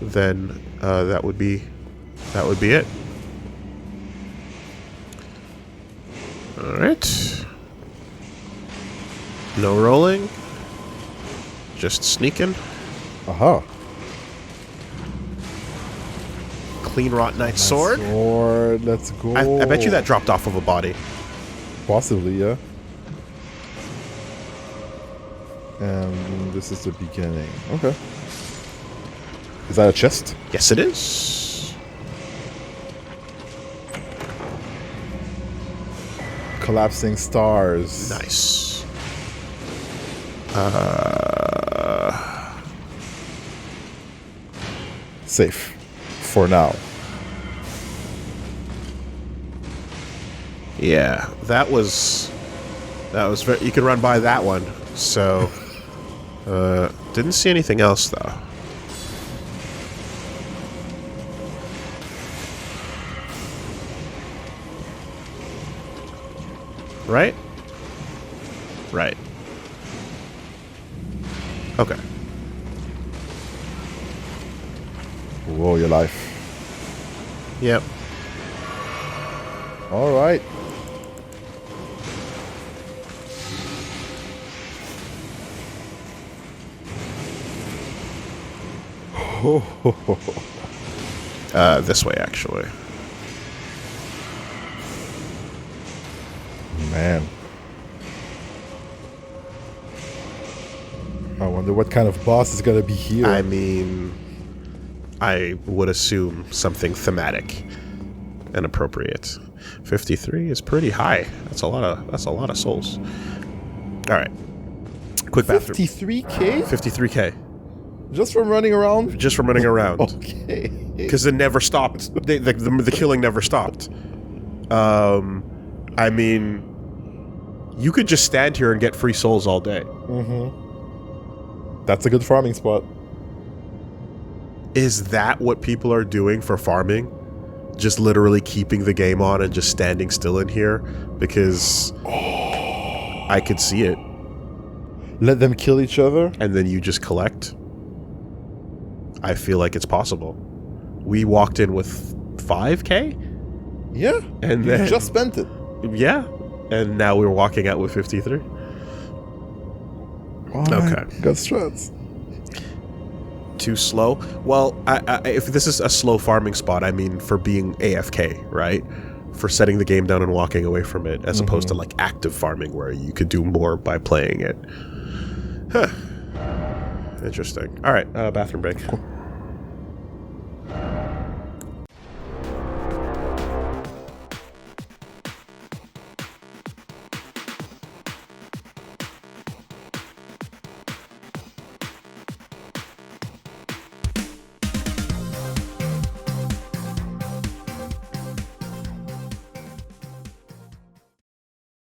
then that would be it. All right. No rolling. Just sneaking. Aha. Clean Rot Knight sword. Sword. Let's go. I bet you that dropped off of a body. Possibly, yeah. And this is the beginning. Okay. Is that a chest? Yes, it is. Collapsing stars. Nice. Safe. For now. Yeah, that was very, you could run by that one. So, didn't see anything else though. Right? Right. Okay. Whoa, your life. Yep. All right. This way actually. Man. I wonder what kind of boss is gonna be here. I mean, I would assume something thematic and appropriate. 53 is pretty high. That's a lot of souls. All right. Quick bathroom. 53K? 53K. Just from running around? Just from running around. Okay. Because it never stopped. The killing never stopped. I mean, you could just stand here and get free souls all day. That's a good farming spot. Is that what people are doing for farming? Just literally keeping the game on and just standing still in here? Because I could see it. Let them kill each other? And then you just collect? I feel like it's possible. We walked in with 5K? Yeah. And you then just spent it. Yeah. And now we're walking out with 53. Okay. Got strats. Too slow? Well, if this is a slow farming spot, I mean for being AFK, right? For setting the game down and walking away from it, as opposed to like active farming where you could do more by playing it. Huh. Interesting. All right, bathroom break. Cool.